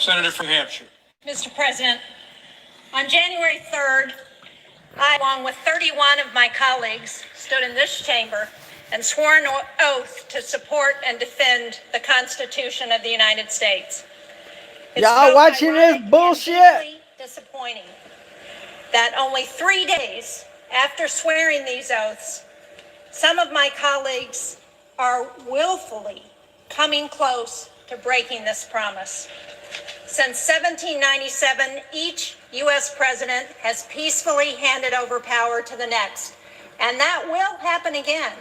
Senator from Hampshire. Mr. President, on January 3rd, I, along with 31 of my colleagues, stood in this chamber and swore an oath to support and defend the Constitution of the United States. Y'all watching this bullshit? Deeply disappointing that only 3 days after swearing these oaths, some of my colleagues are willfully coming close to breaking this promise. Since 1797, each U.S. president has peacefully handed over power to the next. And that will happen again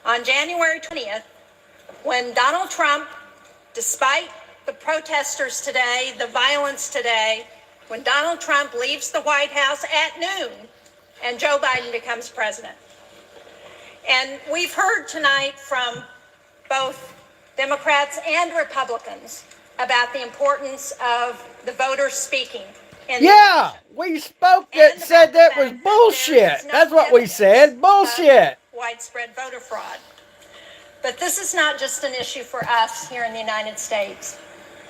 on January 20th, when Donald Trump, despite the protesters today, the violence today, when Donald Trump leaves the White House at noon and Joe Biden becomes president. And we've heard tonight from both Democrats and Republicans about the importance of the voters speaking. Yeah, we spoke that said that was bullshit. That's what we said, bullshit. Widespread voter fraud. But this is not just an issue for us here in the United States.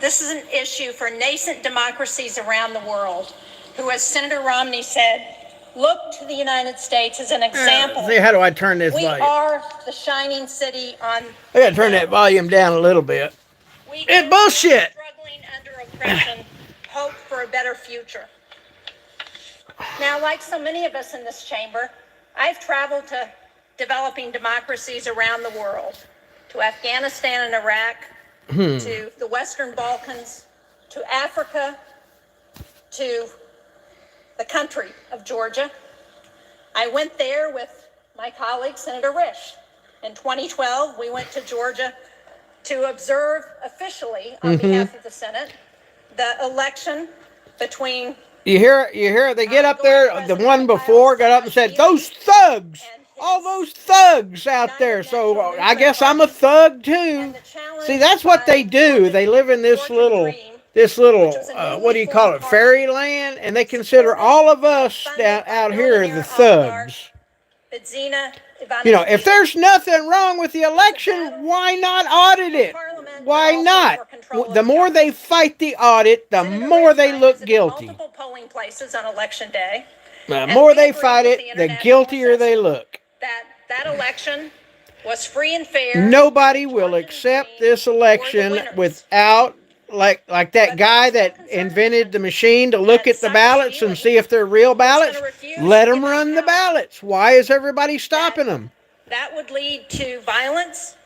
This is an issue for nascent democracies around the world who, as Senator Romney said, look to the United States as an example. See, how do I turn this volume? We are the shining city on... I gotta turn that volume down a little bit. It's bullshit. Struggling under oppression, hope for a better future. Now, like so many of us in this chamber, I've traveled to developing democracies around the world, to Afghanistan and Iraq, to the Western Balkans, to Africa, to the country of Georgia. I went there with my colleague, Senator Risch. In 2012, we went to Georgia to observe officially on behalf of the Senate the election between... You hear, they get up there, the one before got up and said, those thugs, all those thugs out there. So I guess I'm a thug too. See, that's what they do. They live in this little, what do you call it, fairyland, and they consider all of us out here the thugs. You know, if there's nothing wrong with the election, why not audit it? Why not? The more they fight the audit, the more they look guilty. Multiple polling places on election day. The more they fight it, the guiltier they look. That election was free and fair. Nobody will accept this election without, like that guy that invented the machine to look at the ballots and see if they're real ballots. Let them run the ballots. Why is everybody stopping them? That would lead to violence.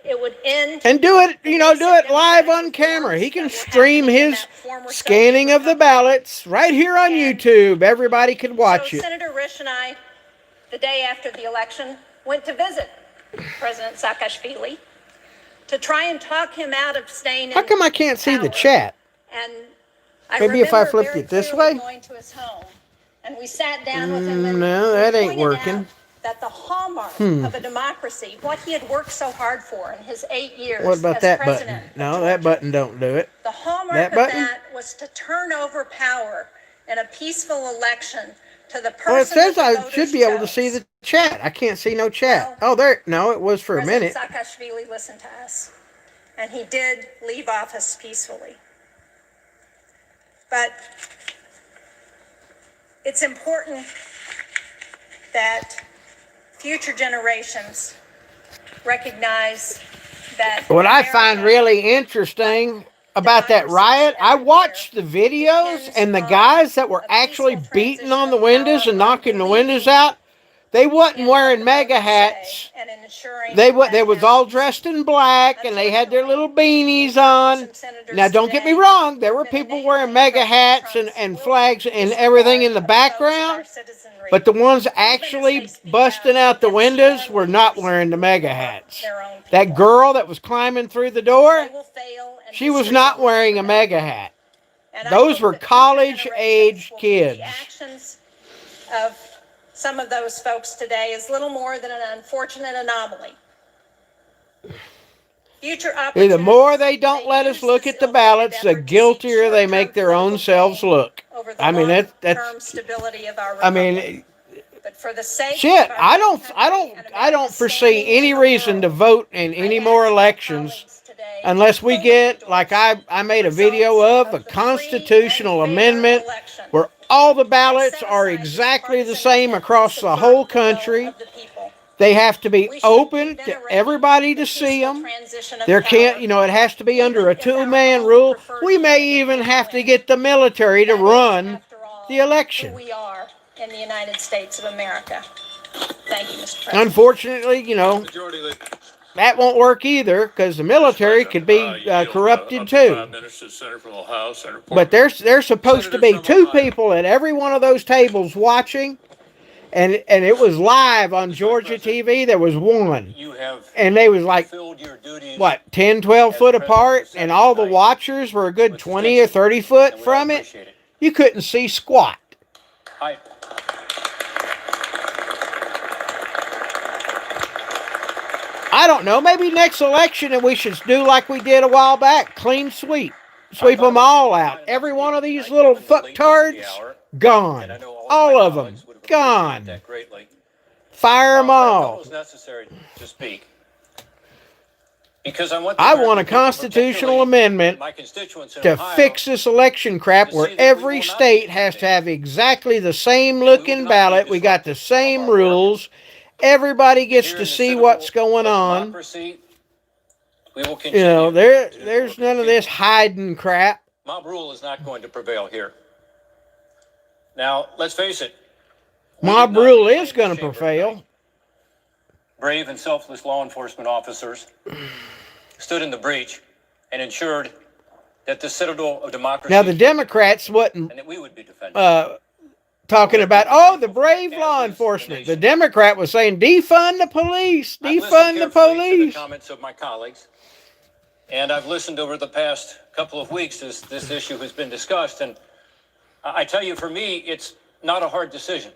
It would end. And do it, do it live on camera. He can stream his scanning of the ballots right here on YouTube. Everybody could watch it. Senator Risch and I, the day after the election, went to visit President Saakashvili to try and talk him out of staying in How come I can't see the chat? And maybe if I flipped it this way? Going to his home, and we sat down with him and no, that ain't working. That the hallmark of a democracy, what he had worked so hard for in his 8 years What about as that president button? No, that button don't do it. The hallmark of that was to turn over power in a peaceful election to the person. Well, it says I should be able to see the chat. I can't see no chat. Oh, there. No, it was for a minute. President Saakashvili listened to us, and he did leave office peacefully. But it's important that future generations recognize that... What I find really interesting about that riot, I watched the videos, and the guys that were actually beating on the windows and knocking the windows out, they wasn't wearing MAGA hats. They was all dressed in black, and they had their little beanies on. Now, don't get me wrong. There were people wearing MAGA hats and flags and everything in the background. But the ones actually busting out the windows were not wearing the MAGA hats. That girl that was climbing through the door, she was not wearing a MAGA hat. Those were college-age kids. The actions of some of those folks today is little more than an unfortunate anomaly. The more they don't let us look at the ballots, the guiltier they make their own selves look. I mean, that's. I mean, shit. I don't foresee any reason to vote in any more elections unless we get, like I made a video of, a constitutional amendment where all the ballots are exactly the same across the whole country. They have to be open to everybody to see them. There can't, it has to be under a two-man rule. We may even have to get the military to run the election. We are in the United States of America. Thank you, Mr. President. Unfortunately, that won't work either, because the military could be corrupted too. But there's supposed to be two people at every one of those tables watching, and it was live on Georgia TV. There was one, and they was like, 10, 12 foot apart, and all the watchers were a good 20 or 30 foot from it. You couldn't see squat. I don't know. Maybe next election, and we should do like we did a while back. Clean sweep. Sweep them all out. Every one of these little fucktards, gone. All of them, gone. Fire them all. I want a constitutional amendment to fix this election crap where every state has to have exactly the same looking ballot. We got the same rules. Everybody gets to see what's going on. There's none of this hiding crap. Mob rule is not going to prevail here. Now, let's face it. Mob rule is going to prevail. Brave and selfless law enforcement officers stood in the breach and ensured that the citadel of democracy. Now, the Democrats wouldn't. And that we would be defended. Talking about, the brave law enforcement. The Democrat was saying, defund the police, defund the police. The comments of my colleagues, and I've listened over the past couple of weeks as this issue has been discussed, and I tell you, for me, it's not a hard decision.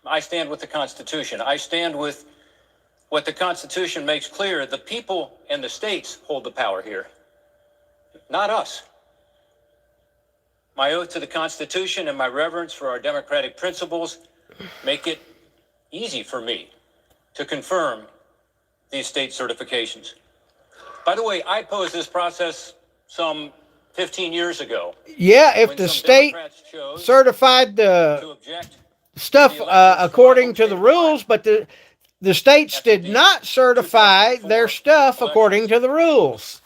I stand with the Constitution. I stand with what the Constitution makes clear. The people and the states hold the power here, not us. My oath to the Constitution and my reverence for our democratic principles make it easy for me to confirm these state certifications. By the way, I posed this process some 15 years ago. Yeah, if the state certified the stuff according to the rules, but the states did not certify their stuff according to the rules.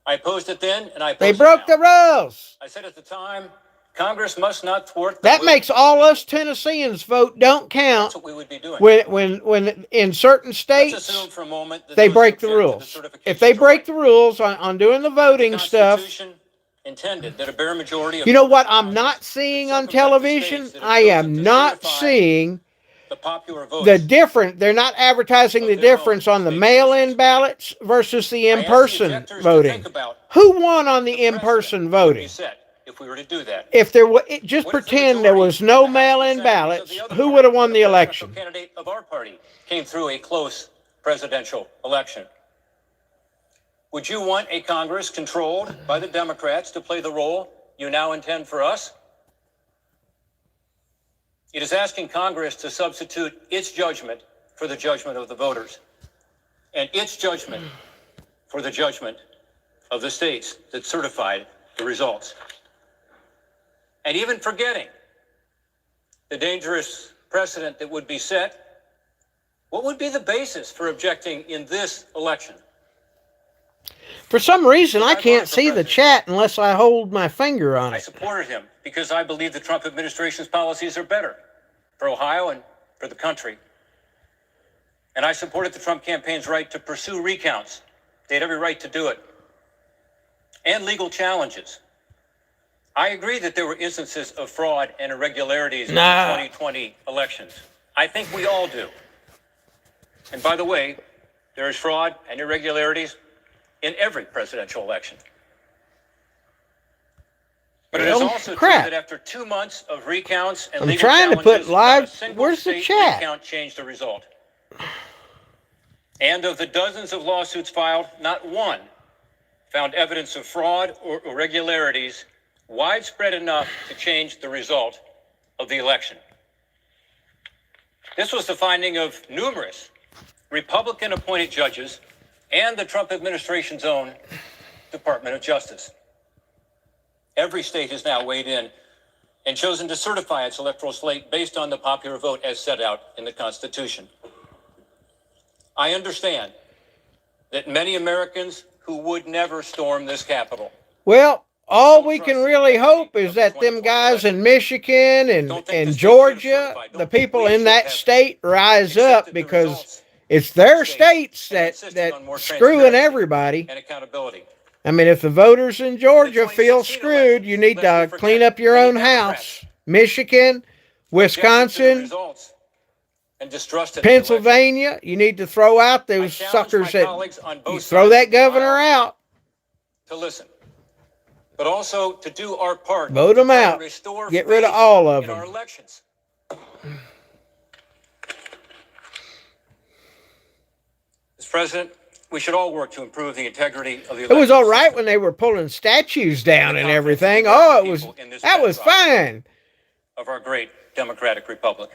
I opposed it then, and I they broke the rules. I said at the time, Congress must not thwart. That makes all us Tennesseans vote don't count. That's what we would be doing. When in certain states, let's assume for a moment that they break the rules. If they break the rules on doing the voting stuff, intended that a bare majority. You know what I'm not seeing on television? I am not seeing the difference. They're not advertising the difference on the mail-in ballots versus the in-person voting. Who won on the in-person voting? If we were to do that, if there was, just pretend there was no mail-in ballots, who would have won the election? Candidate of our party came through a close presidential election. Would you want a Congress controlled by the Democrats to play the role you now intend for us? It is asking Congress to substitute its judgment for the judgment of the voters, and its judgment for the judgment of the states that certified the results. And even forgetting the dangerous precedent that would be set, what would be the basis for objecting in this election? For some reason, I can't see the chat unless I hold my finger on it. I supported him because I believe the Trump administration's policies are better for Ohio and for the country. And I supported the Trump campaign's right to pursue recounts. They had every right to do it. And legal challenges. I agree that there were instances of fraud and irregularities in the 2020 elections. I think we all do. And by the way, there is fraud and irregularities in every presidential election. But it is also true that after 2 months of recounts and legal challenges, I'm trying to put live. Where's the chat? Recount changed the result. And of the dozens of lawsuits filed, not one found evidence of fraud or irregularities widespread enough to change the result of the election. This was the finding of numerous Republican-appointed judges and the Trump administration's own Department of Justice. Every state has now weighed in and chosen to certify its electoral slate based on the popular vote as set out in the Constitution. I understand that many Americans who would never storm this Capitol. Well, all we can really hope is that them guys in Michigan and Georgia, the people in that state rise up, because it's their states that screwing everybody. And accountability. I mean, if the voters in Georgia feel screwed, you need to clean up your own house. Michigan, Wisconsin, Pennsylvania, you need to throw out those suckers that you throw that governor out. To listen, but also to do our part. Vote them out. Get rid of all of them. Our elections. Mr. President, we should all work to improve the integrity of the election. It was all right when they were pulling statues down and everything. Oh, that was fine. Of our great democratic republic.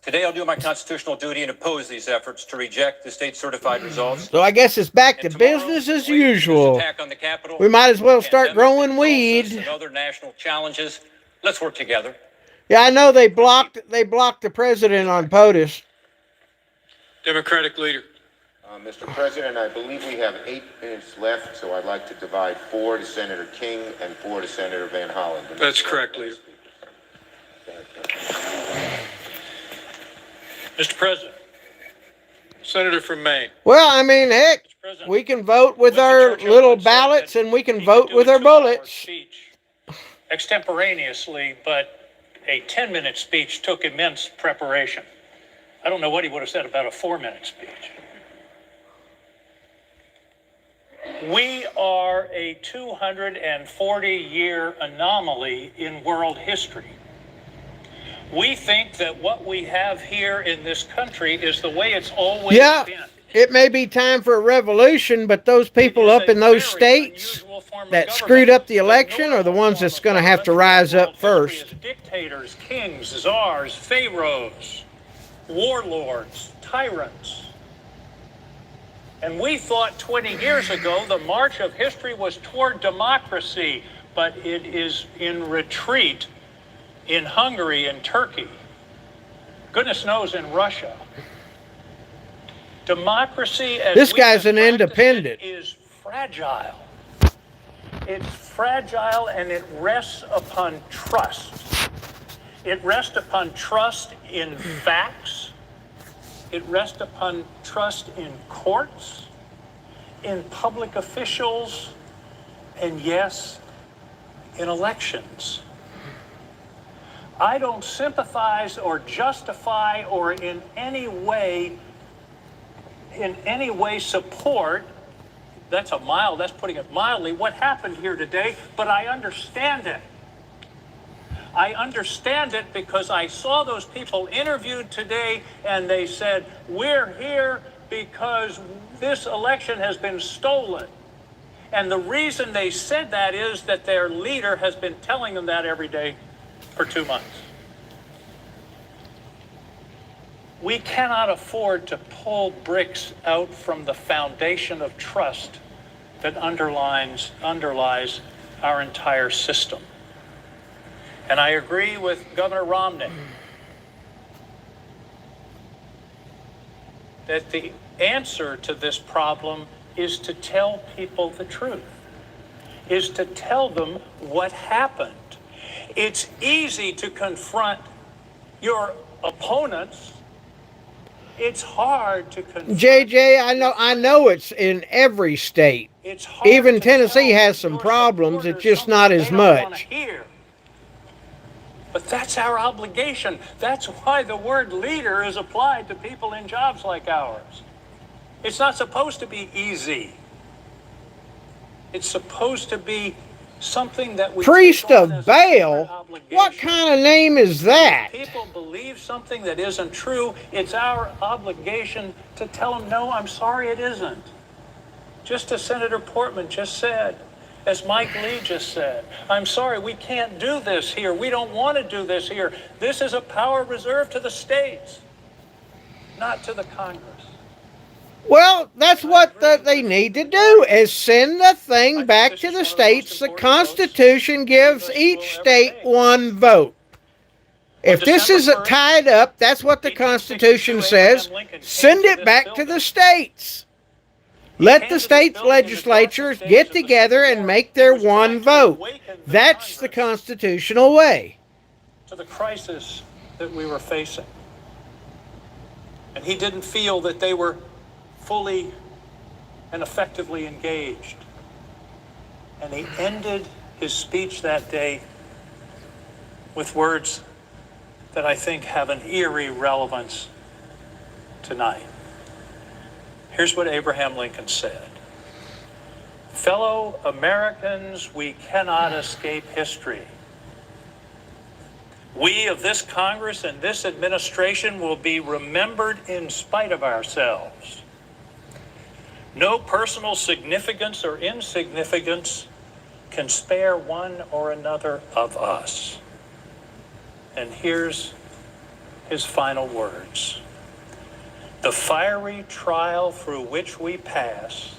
Today, I'll do my constitutional duty and oppose these efforts to reject the state-certified results. So I guess it's back to business as usual. We might as well start growing weed. And other national challenges. Let's work together. Yeah, I know they blocked the president on POTUS. Democratic leader. Mr. President, I believe we have 8 minutes left, so I'd like to divide 4 to Senator King and 4 to Senator Van Hollen. That's correct, leader. Mr. President, Senator from Maine. Well, I mean, heck, we can vote with our little ballots and we can vote with our bullets. Extemporaneously, but a 10-minute speech took immense preparation. I don't know what he would have said about a 4-minute speech. We are a 240-year anomaly in world history. We think that what we have here in this country is the way it's always been. It may be time for a revolution, but those people up in those states that screwed up the election are the ones that's going to have to rise up first. Dictators, kings, czars, pharaohs, warlords, tyrants. And we thought 20 years ago the march of history was toward democracy, but it is in retreat in Hungary and Turkey. Goodness knows in Russia. Democracy, as this guy's an independent, is fragile. It's fragile and it rests upon trust. It rests upon trust in facts. It rests upon trust in courts, in public officials, and yes, in elections. I don't sympathize or justify or in any way support, that's putting it mildly, what happened here today, but I understand it. I understand it because I saw those people interviewed today and they said, we're here because this election has been stolen. And the reason they said that is that their leader has been telling them that every day for 2 months. We cannot afford to pull bricks out from the foundation of trust that underlies our entire system. And I agree with Governor Romney that the answer to this problem is to tell people the truth, is to tell them what happened. It's easy to confront your opponents. It's hard to confront. JJ, I know it's in every state. Even Tennessee has some problems. It's just not as much. But that's our obligation. That's why the word leader is applied to people in jobs like ours. It's not supposed to be easy. It's supposed to be something that we Priest of Baal? What kind of name is that? If people believe something that isn't true, it's our obligation to tell them, no, I'm sorry, it isn't. Just as Senator Portman just said, as Mike Lee just said, I'm sorry, we can't do this here. We don't want to do this here. This is a power reserved to the states, not to the Congress. Well, that's what they need to do, is send the thing back to the states. The Constitution gives each state one vote. If this isn't tied up, that's what the Constitution says. Send it back to the states. Let the state legislatures get together and make their one vote. That's the constitutional way. To the crisis that we were facing. And he didn't feel that they were fully and effectively engaged. And he ended his speech that day with words that I think have an eerie relevance tonight. Here's what Abraham Lincoln said. Fellow Americans, we cannot escape history. We of this Congress and this administration will be remembered in spite of ourselves. No personal significance or insignificance can spare one or another of us. And here's his final words. The fiery trial through which we pass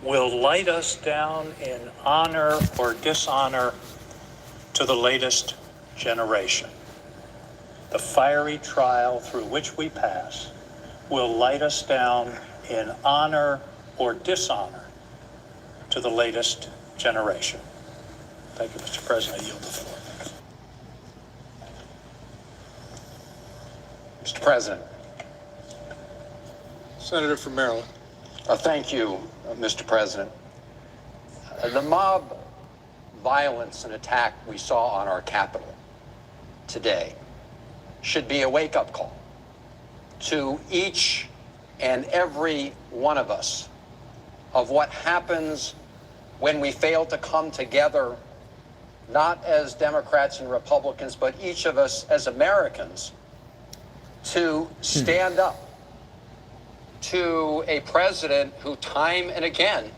will light us down in honor or dishonor to the latest generation. The fiery trial through which we pass will light us down in honor or dishonor to the latest generation. Thank you, Mr. President. I yield the floor. Mr. President. Senator from Maryland. Thank you, Mr. President. The mob violence and attack we saw on our Capitol today should be a wake-up call to each and every one of us of what happens when we fail to come together, not as Democrats and Republicans, but each of us as Americans, to stand up to a president who time and again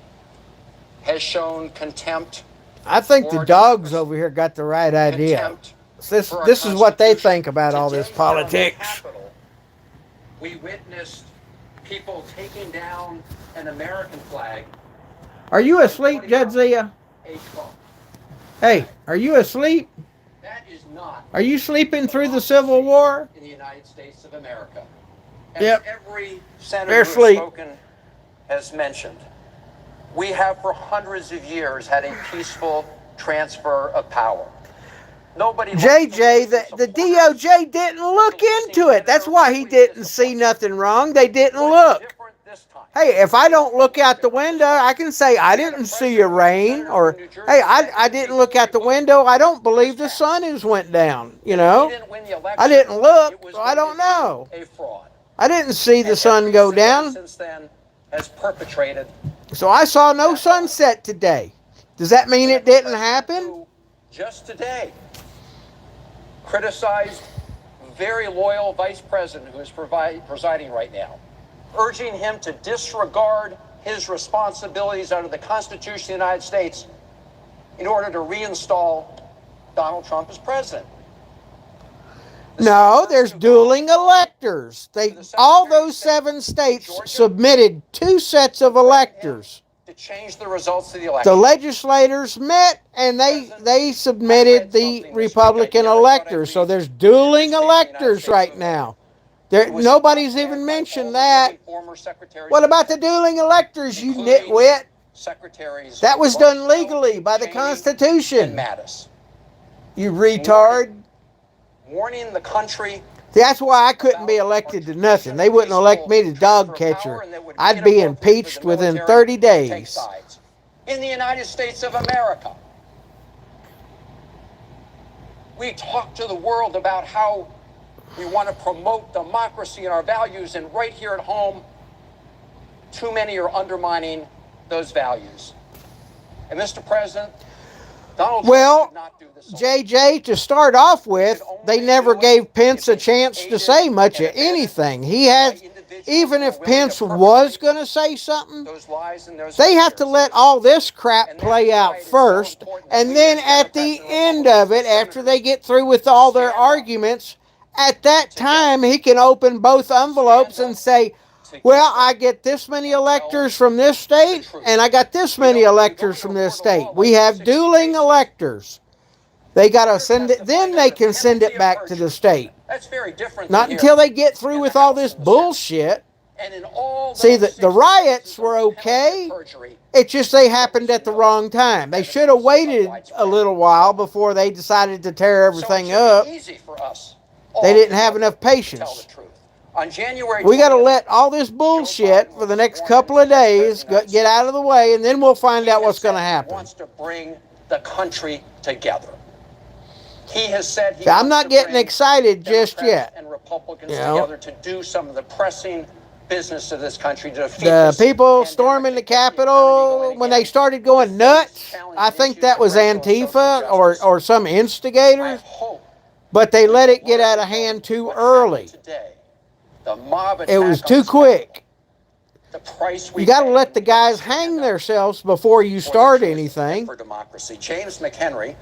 has shown contempt. I think the dogs over here got the right idea. This is what they think about all this politics. We witnessed people taking down an American flag. Are you asleep, Jadzia? Hey, are you asleep? That is not. Are you sleeping through the Civil War? In the United States of America. As Yep. every senator They're who has asleep. spoken has mentioned, we have for hundreds of years had a peaceful transfer of power. Nobody. JJ, the DOJ didn't look into it. That's why he didn't see nothing wrong. They didn't look. Hey, if I don't look out the window, I can say I didn't see a rain, or hey, I didn't look out the window. I don't believe the sun has went down. You know, I didn't look, so I don't know. A fraud. I didn't see the sun go down, Since then, has perpetrated. so I saw no sunset today. Does that mean it didn't happen? Just today, criticized very loyal vice president who is presiding right now, urging him to disregard his responsibilities under the Constitution of the United States in order to reinstall Donald Trump as president. No, there's dueling electors. All those 7 states submitted 2 sets of electors. To change the results of the election. The legislators met and they submitted the Republican electors. So there's dueling electors right now. Nobody's even mentioned that. What about the dueling electors, you nitwit? That was done legally by the Constitution. You retard. Warning the country. That's why I couldn't be elected to nothing. They wouldn't elect me to dog catcher. I'd be impeached within 30 days. In the United States of America, we talk to the world about how we want to promote democracy and our values, and right here at home, too many are undermining those values. And Mr. President, Donald Trump did not do this. JJ, to start off with, they never gave Pence a chance to say much of anything. He has, even if Pence was going to say something, they have to let all this crap play out first, and then at the end of it, after they get through with all their arguments, at that time he can open both envelopes and say, Well, I get this many electors from this state, and I got this many electors from this state. We have dueling electors. They got to send it, then they can send it back to the state. That's very different. Not until they get through with all this bullshit. And in all See, those the riots were okay. perjury, It's just they happened at the wrong time. They should have waited a little while before they decided to tear everything so it should up. be easy for us They didn't have together enough to tell patience. the truth. On January We got to 20th, let all this bullshit for the next couple of days get out of the way, and then we'll find out what's going to he happen. wants to bring the country together. He has said he See, I'm wants not to getting bring excited just Democrats yet. and Republicans You know? together to do some of the pressing business of this country to defeat The this people pandemic storming the and get economy Capitol, going when they again. started going nuts, I think that was Antifa or some I instigators, hope but they let it get out of hand too what early. happened today, the mob It was attack on too this quick. the price we You got to pay let the to guys stand hang up themselves before you for the start truth anything. for democracy. James McHenry,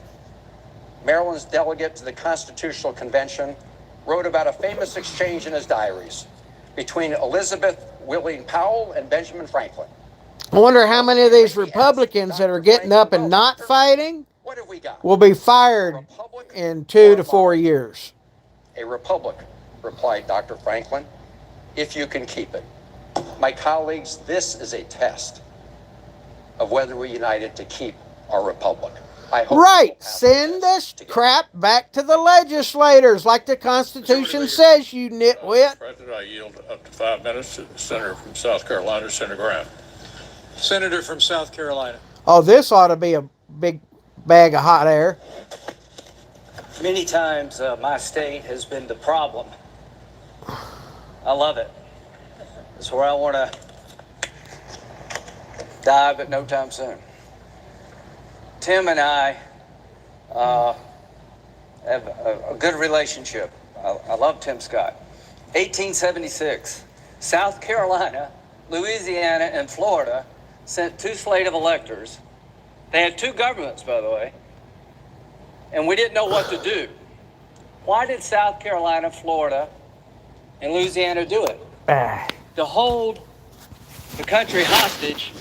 Maryland's delegate to the Constitutional Convention, wrote about a famous exchange in his diaries between Elizabeth William Powell and Benjamin Franklin. I wonder how many of these Republicans that are getting up and not fighting What have we got? will be fired in 2 to 4 years. A republic, replied Dr. Franklin, if you can keep it. My colleagues, this is a test of whether we're united to keep our republic. I hope Right. we'll pass Send this this together. crap back to the legislators like the Constitution says, you nitwit. President, I yield up to 5 minutes to the Senator from South Carolina, Senator Graham. Senator from South Carolina. Oh, this ought to be a big bag of hot air. Many times my state has been the problem. I love it. It's where I want to die, but no time soon. Tim and I have a good relationship. I love Tim Scott. 1876, South Carolina, Louisiana, and Florida sent 2 slate of electors. They had 2 governments, by the way, and we didn't know what to do. Why did South Carolina, Florida, and Louisiana do it? Ah. To hold the country hostage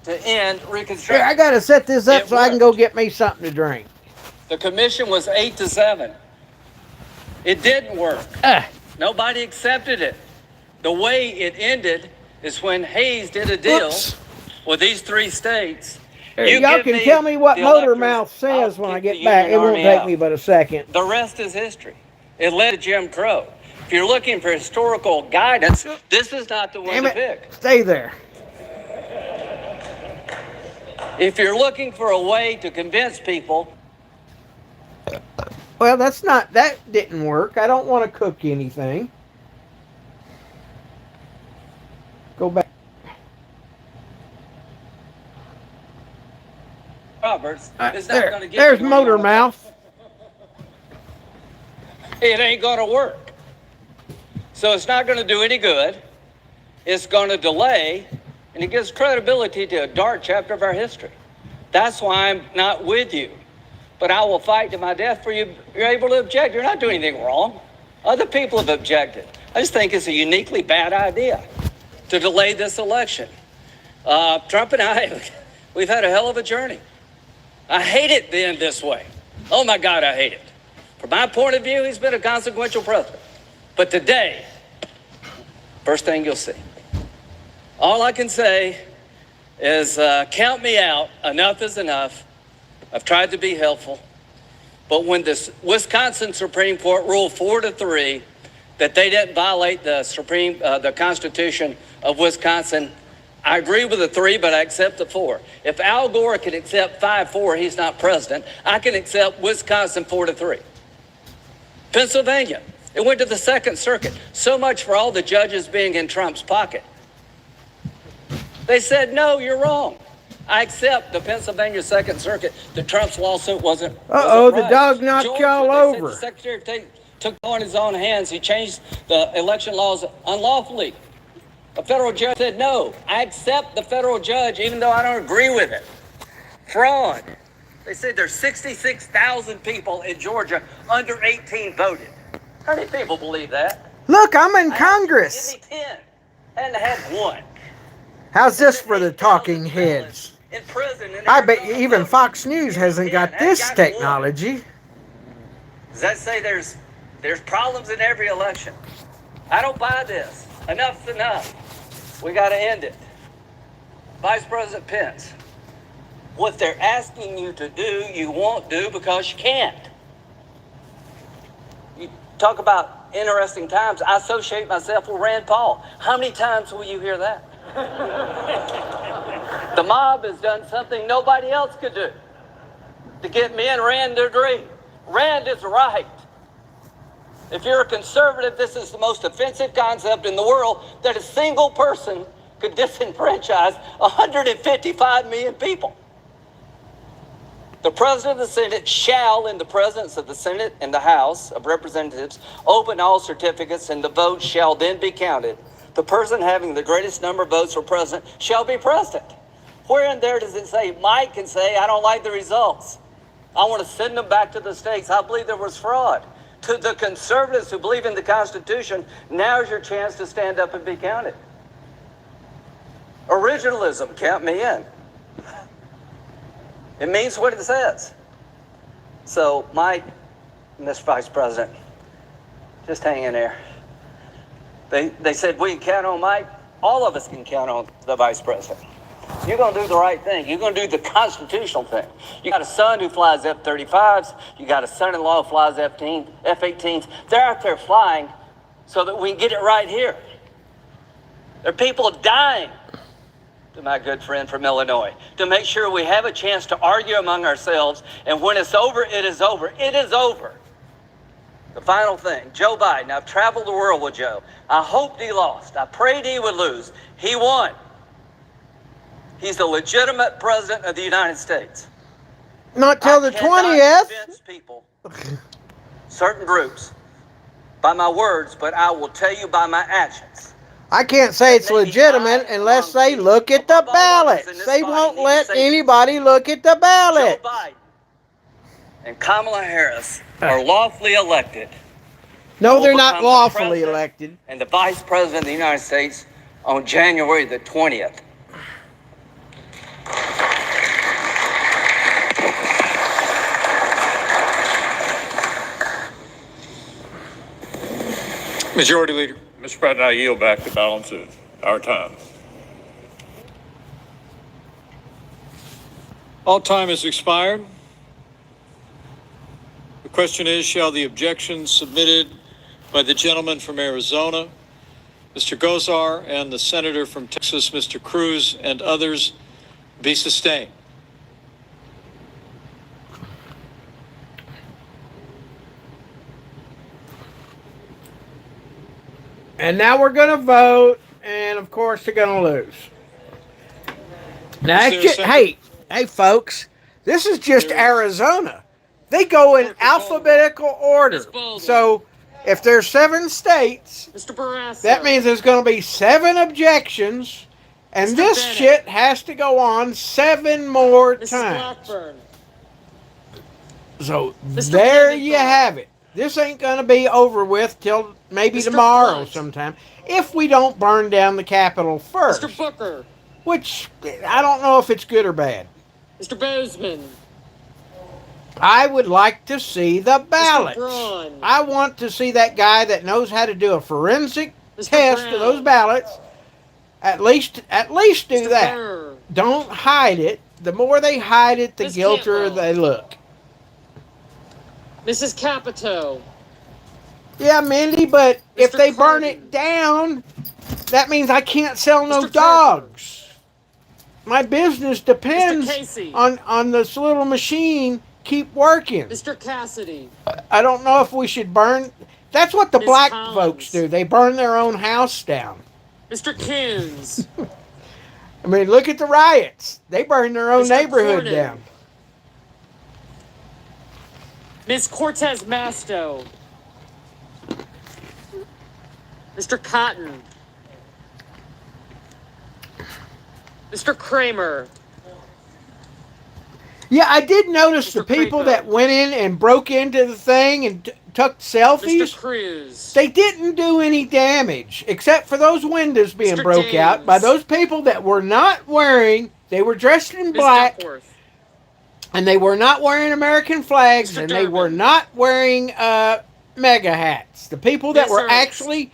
to end Here, Reconstruction. I got to set this up It so I can go get me something to drink. The commission was 8-7. It didn't work. Ah. Nobody accepted it. The way it ended is when Hayes did a deal Oops. with these 3 states. Here, You y'all give can me tell me what the Motor electors, Mouth says I'll when I kick get the back. It Union won't Army take out. me but a second. The rest is history. It led to Jim Crow. If you're looking for historical guidance, this is not the one Damn to it. pick. Stay there. If you're looking for a way to convince people, Well, that didn't work. I don't want to cook anything. Go back. Roberts, it's not There, going to get there's you where you Motor wanna Mouth. go. It ain't going to work. So it's not going to do any good. It's going to delay, and it gives credibility to a dark chapter of our history. That's why I'm not with you. But I will fight to my death for you. You're able to object. You're not doing anything wrong. Other people have objected. I just think it's a uniquely bad idea to delay this election. Trump and I, we've had a hell of a journey. I hate it to end this way. Oh my God, I hate it. From my point of view, he's been a consequential president. But today, first thing you'll see. All I can say is count me out. Enough is enough. I've tried to be helpful. But when this Wisconsin Supreme Court ruled 4-3 that they didn't violate the Constitution of Wisconsin, I agree with the 3, but I accept the 4. If Al Gore can accept 5-4, he's not president. I can accept Wisconsin 4-3. Pennsylvania, it went to the Second Circuit. So much for all the judges being in Trump's pocket. They said, no, you're wrong. I accept the Pennsylvania Second Circuit that Trump's lawsuit wasn't Uh-oh, the right. dog knocked Georgia, y'all they said over. The Secretary took on his own hands. He changed the election laws unlawfully. A federal judge said, no, I accept the federal judge even though I don't agree with it. Fraud. They said there's 66,000 people in Georgia under 18 voted. How many people believe that? Look, I'm in Congress. Give me 10. hadn't had one. How's this for the talking heads? In prison. In I bet Arizona, even voting. Fox News hasn't got Hadn't this got one. technology. Does that say there's problems in every election? I don't buy this. Enough's enough. We got to end it. Vice President Pence, what they're asking you to do, you won't do because you can't. You talk about interesting times. I associate myself with Rand Paul. How many times will you hear that? The mob has done something nobody else could do to get me and Rand to agree. Rand is right. If you're a conservative, this is the most offensive concept in the world, that a single person could disenfranchise 155 million people. The President of the Senate shall, in the presence of the Senate and the House of Representatives, open all certificates, and the votes shall then be counted. The person having the greatest number of votes for president shall be president. Where in there does it say Mike can say, I don't like the results? I want to send them back to the states. I believe there was fraud. To the conservatives who believe in the Constitution, now's your chance to stand up and be counted. Originalism, count me in. It means what it says. So, Mike, Mr. Vice President, just hang in there. They said we can count on Mike. All of us can count on the Vice President. You're going to do the right thing. You're going to do the constitutional thing. You got a son who flies F-35s. You got a son-in-law who flies F-18s. They're out there flying so that we can get it right here. There are people dying, to my good friend from Illinois, to make sure we have a chance to argue among ourselves. And when it's over, it is over. It is over. The final thing, Joe Biden. I've traveled the world with Joe. I hoped he lost. I prayed he would lose. He won. He's the legitimate president of the United States. Not till the 20th. Convince people, certain groups, by my words, but I will tell you by my actions. I can't say it's legitimate unless they look at the ballots. They won't let anybody look at the Joe ballot. Biden and Kamala Harris are lawfully elected. No, they're not Become the lawfully president elected. And the Vice President of the United States on January the 20th. Majority Leader. Mr. President, I yield back the balance of our time. All time has expired. The question is, shall the objections submitted by the gentleman from Arizona, Mr. Gosar, and the senator from Texas, Mr. Cruz, and others be sustained? And now we're going to vote, and of course they're going to lose. Now, Is there a second? hey, folks, this is just Arizona. They go in alphabetical order. So if there's 7 states, Mr. Barrasso. that means there's going to be 7 objections, and Mr. this Bennett. shit has to go on 7 more Mrs. times. Blackburn. So Mr. there Bennett. you have it. This ain't going to be over with till maybe Mr. tomorrow Blunt. sometime, if we don't burn down the Capitol first. Mr. Booker. Which, I don't know if it's good or bad. Mr. Bozeman. I would like to see the ballots. Braun. I want to see that guy that knows how to do a forensic Mr. test Brown. of those ballots. At least do Mr. that. Burr. Don't hide it. The more they hide it, the Ms. guiltier Cantwell. they look. Mrs. Capito. Yeah, Mindy, but if Mr. they burn Cardin. it down, that means I can't sell no Mr. Turner. dogs. My business depends Casey. on this little machine keep working. Mr. Cassidy. I don't know if we should burn. That's what the Ms. black Collins. folks do. They burn their own house down. Mr. Coons. I mean, look at the riots. They burn their own Mr. neighborhood Cornyn. down. Ms. Cortez Masto. Mr. Cotton. Mr. Kramer. Yeah, I did notice Mr. the people Crapo. that went in and broke into the thing and took Mr. selfies, Cruz. they didn't do any damage except for those windows being Mr. broke out by James. those people that were not wearing, they were dressed in Ms. black, Duckworth. and they were not wearing American flags, Mr. and they were Durbin. not wearing mega hats. The people that Ms. were Ernst. actually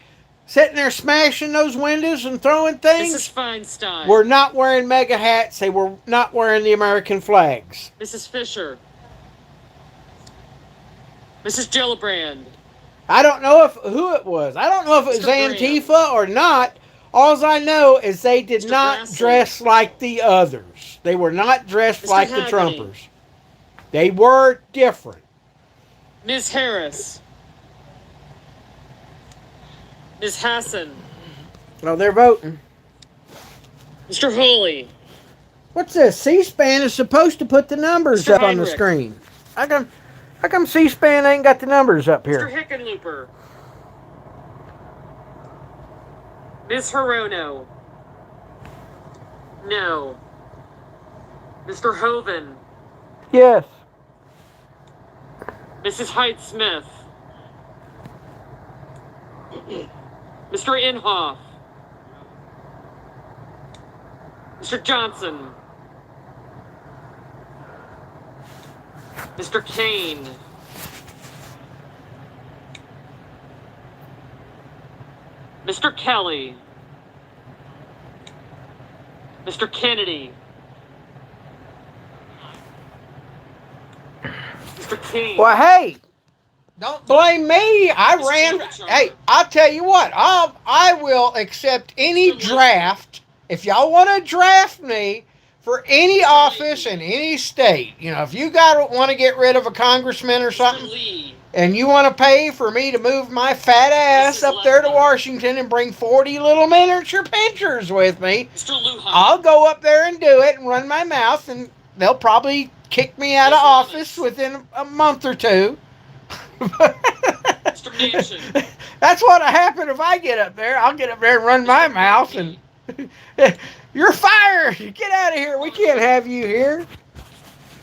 sitting there smashing those windows and throwing things Mrs. Feinstein. were not wearing mega hats. They were not wearing the American flags. Mrs. Fisher. Mrs. Gillibrand. I don't know who it was. I don't know if it was Mr. Graham. Antifa or not. All I know is they did Mr. not Grassley. dress like the others. They were not dressed Mr. like the Haggerty. Trumpers. They were different. Ms. Harris. Ms. Hassan. Well, they're voting. Mr. Holy. What's this? C-SPAN is supposed to put the numbers Mr. up on the Heinrich. screen. How come C-SPAN ain't got the numbers up Mr. here? Hickenlooper. Ms. Hirono. No. Mr. Hoven. Yes. Mrs. Hyde Smith. Mr. Inhofe. Mr. Johnson. Mr. Kane. Mr. Kelly. Mr. Kennedy. Mr. King. Well, hey, don't blame me. I Mr. ran. Gorbachev. Hey, I'll tell you what. I will accept any Mr. draft. If y'all want to draft me for any office in any state, if you want to get rid of a congressman or Mr. something, Lee. and you want to pay for me to move my fat ass Mrs. up there to Lefler. Washington and bring 40 little miniature pictures with me, Mr. Lujan. I'll go up there and do it and run my mouth, and they'll probably kick me out of Ms. office Levis. within a month or two. Mr. Manchin. That's what'll happen if I get up there. I'll get up there and run my mouth, and you're fired. Get out of here. We can't have you here.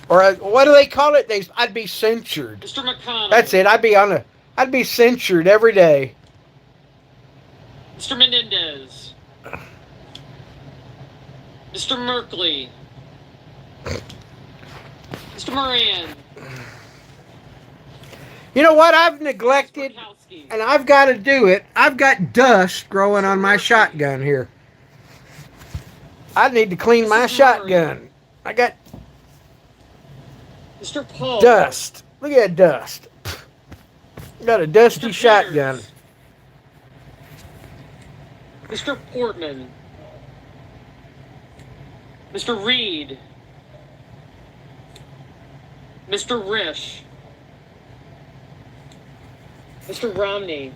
Or what do they call it? I'd be censured. Mr. McConnell. That's it. I'd be censured every day. Mr. Menendez. Mr. Merkley. Mr. Moran. You know what I've neglected, Murkowski. and I've got to do it. I've got dust growing on my shotgun here. I need to clean my Mrs. Murray. shotgun. I got Mr. Paul. dust. Look at that dust. Got a dusty Mr. shotgun. Peters. Mr. Portman. Mr. Reed. Mr. Risch. Mr. Romney.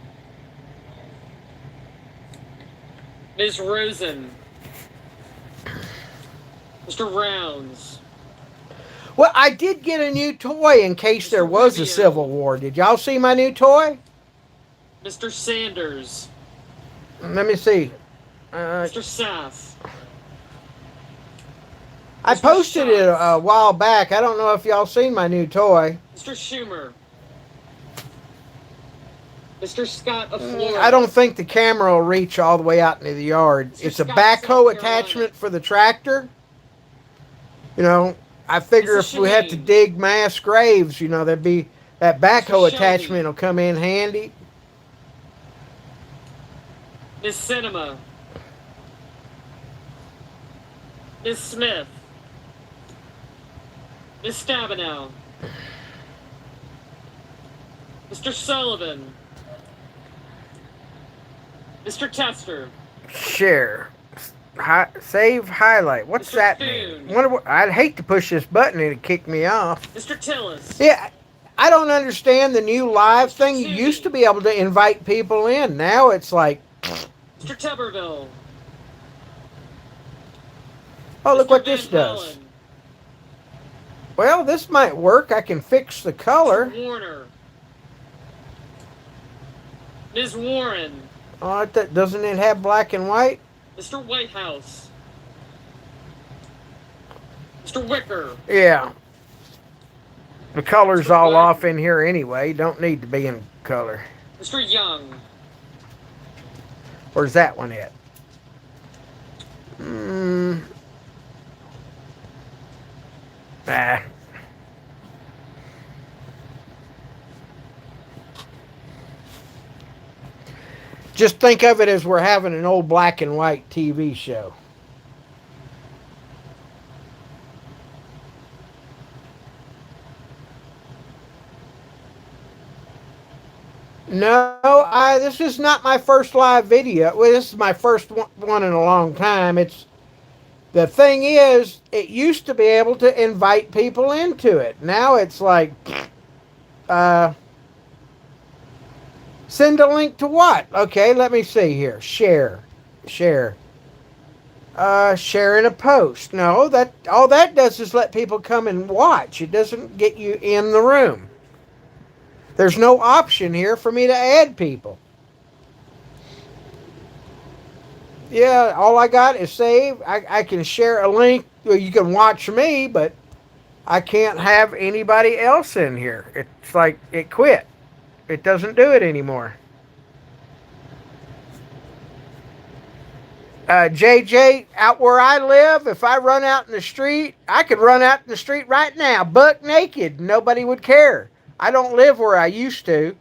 Ms. Rosen. Mr. Rounds. Well, I did get a new toy in case there was a Rubio. civil war. Did y'all see my new toy? Mr. Sanders. Let me see. Mr. Sass. I Mr. posted it Schatz. a while back. I don't know if y'all seen my new toy. Mr. Schumer. Mr. Scott of Florida. I don't think the camera will reach all the way out into the yard. Mr. It's a Scott, backhoe South Carolina. attachment for the tractor. I figure Mrs. if we had to Shaheen. dig mass graves, there'd be that backhoe Shelby. attachment will come in handy. Miss Cinema. Miss Smith. Miss Stabenow. Mr. Sullivan. Mr. Tester. Share. Save highlight. What's Mr. that Thune. mean? I'd hate to push this button and it'd kick me off. Mr. Tillis. Yeah, I don't understand the new live Mr. thing. You Toomey. used to be able to invite people in. Now it's like, Mr. Tuberville. oh, look Mr. what this Van does. Hollen. Well, this might work. I can fix the color. Mr. Warner. Ms. Warren. Oh, doesn't it have black and white? Mr. Whitehouse. Mr. Wicker. Yeah. The color's all off in here anyway. Don't need to be in color. Mr. Young. Where's that one at? Ah. Just think of it as we're having an old black and white TV show. No, this is not my first live video. Well, this is my first one in a long time. The thing is, it used to be able to invite people into it. Now it's like, send a link to what? Okay, let me see here. Share. Sharing a post. No, all that does is let people come and watch. It doesn't get you in the room. There's no option here for me to add people. Yeah, all I got is save. I can share a link. Well, you can watch me, but I can't have anybody else in here. It's like it quit. It doesn't do it anymore. JJ, out where I live, if I run out in the street, I could run out in the street right now, buck naked. Nobody would care. I don't live where I used to.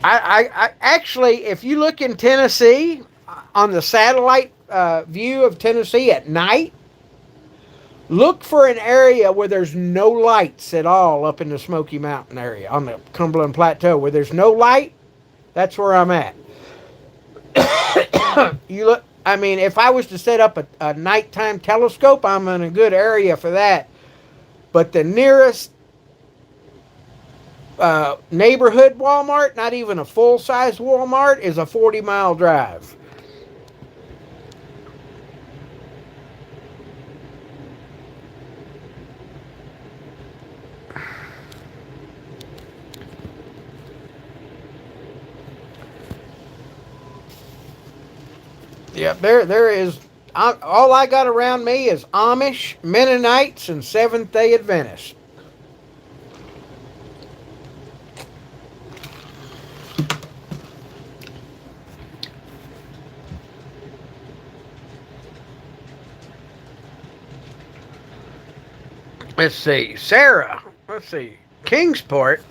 I actually, if you look in Tennessee, on the satellite view of Tennessee at night, look for an area where there's no lights at all up in the Smoky Mountain area, on the Cumberland Plateau, where there's no light. That's where I'm at. You look. I mean, if I was to set up a nighttime telescope, I'm in a good area for that. But the nearest neighborhood Walmart, not even a full-size Walmart, is a 40-mile drive. Yeah, there is. All I got around me is Amish, Mennonites, and Seventh-day Adventists. Let's see, Sarah. Let's see, Kingsport.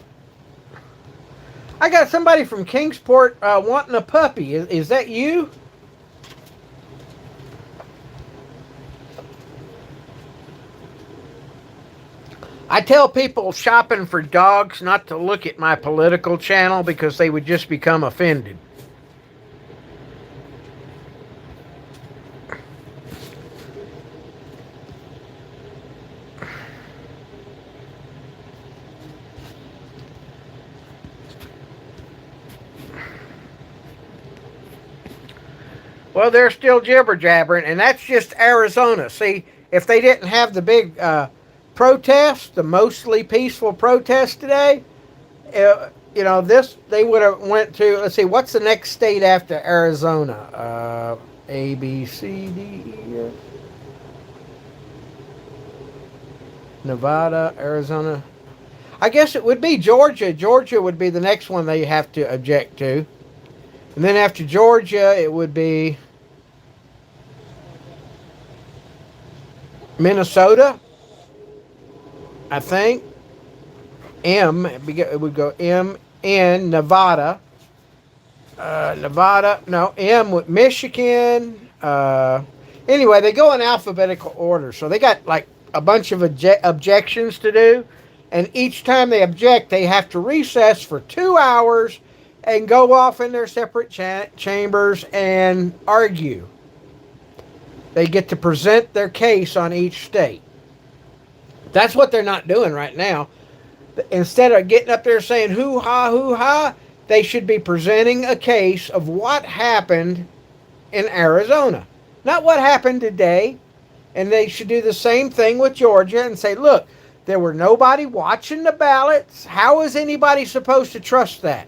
I got somebody from Kingsport wanting a puppy. Is that you? I tell people shopping for dogs not to look at my political channel because they would just become offended. Well, they're still jibber jabbering, and that's just Arizona. See, if they didn't have the big protest, the mostly peaceful protest today, they would have went to. Let's see, what's the next state after Arizona? A, B, C, D, E, F. Nevada, Arizona. I guess it would be Georgia. Georgia would be the next one they have to object to. And then after Georgia, it would be Minnesota, I think. It would go M, N, Nevada. M with Michigan. Anyway, they go in alphabetical order. So they got like a bunch of objections to do. And each time they object, they have to recess for 2 hours and go off in their separate chambers and argue. They get to present their case on each state. That's what they're not doing right now. Instead of getting up there saying hoo-ha, they should be presenting a case of what happened in Arizona. Not what happened today. And they should do the same thing with Georgia and say, look, there were nobody watching the ballots. How is anybody supposed to trust that?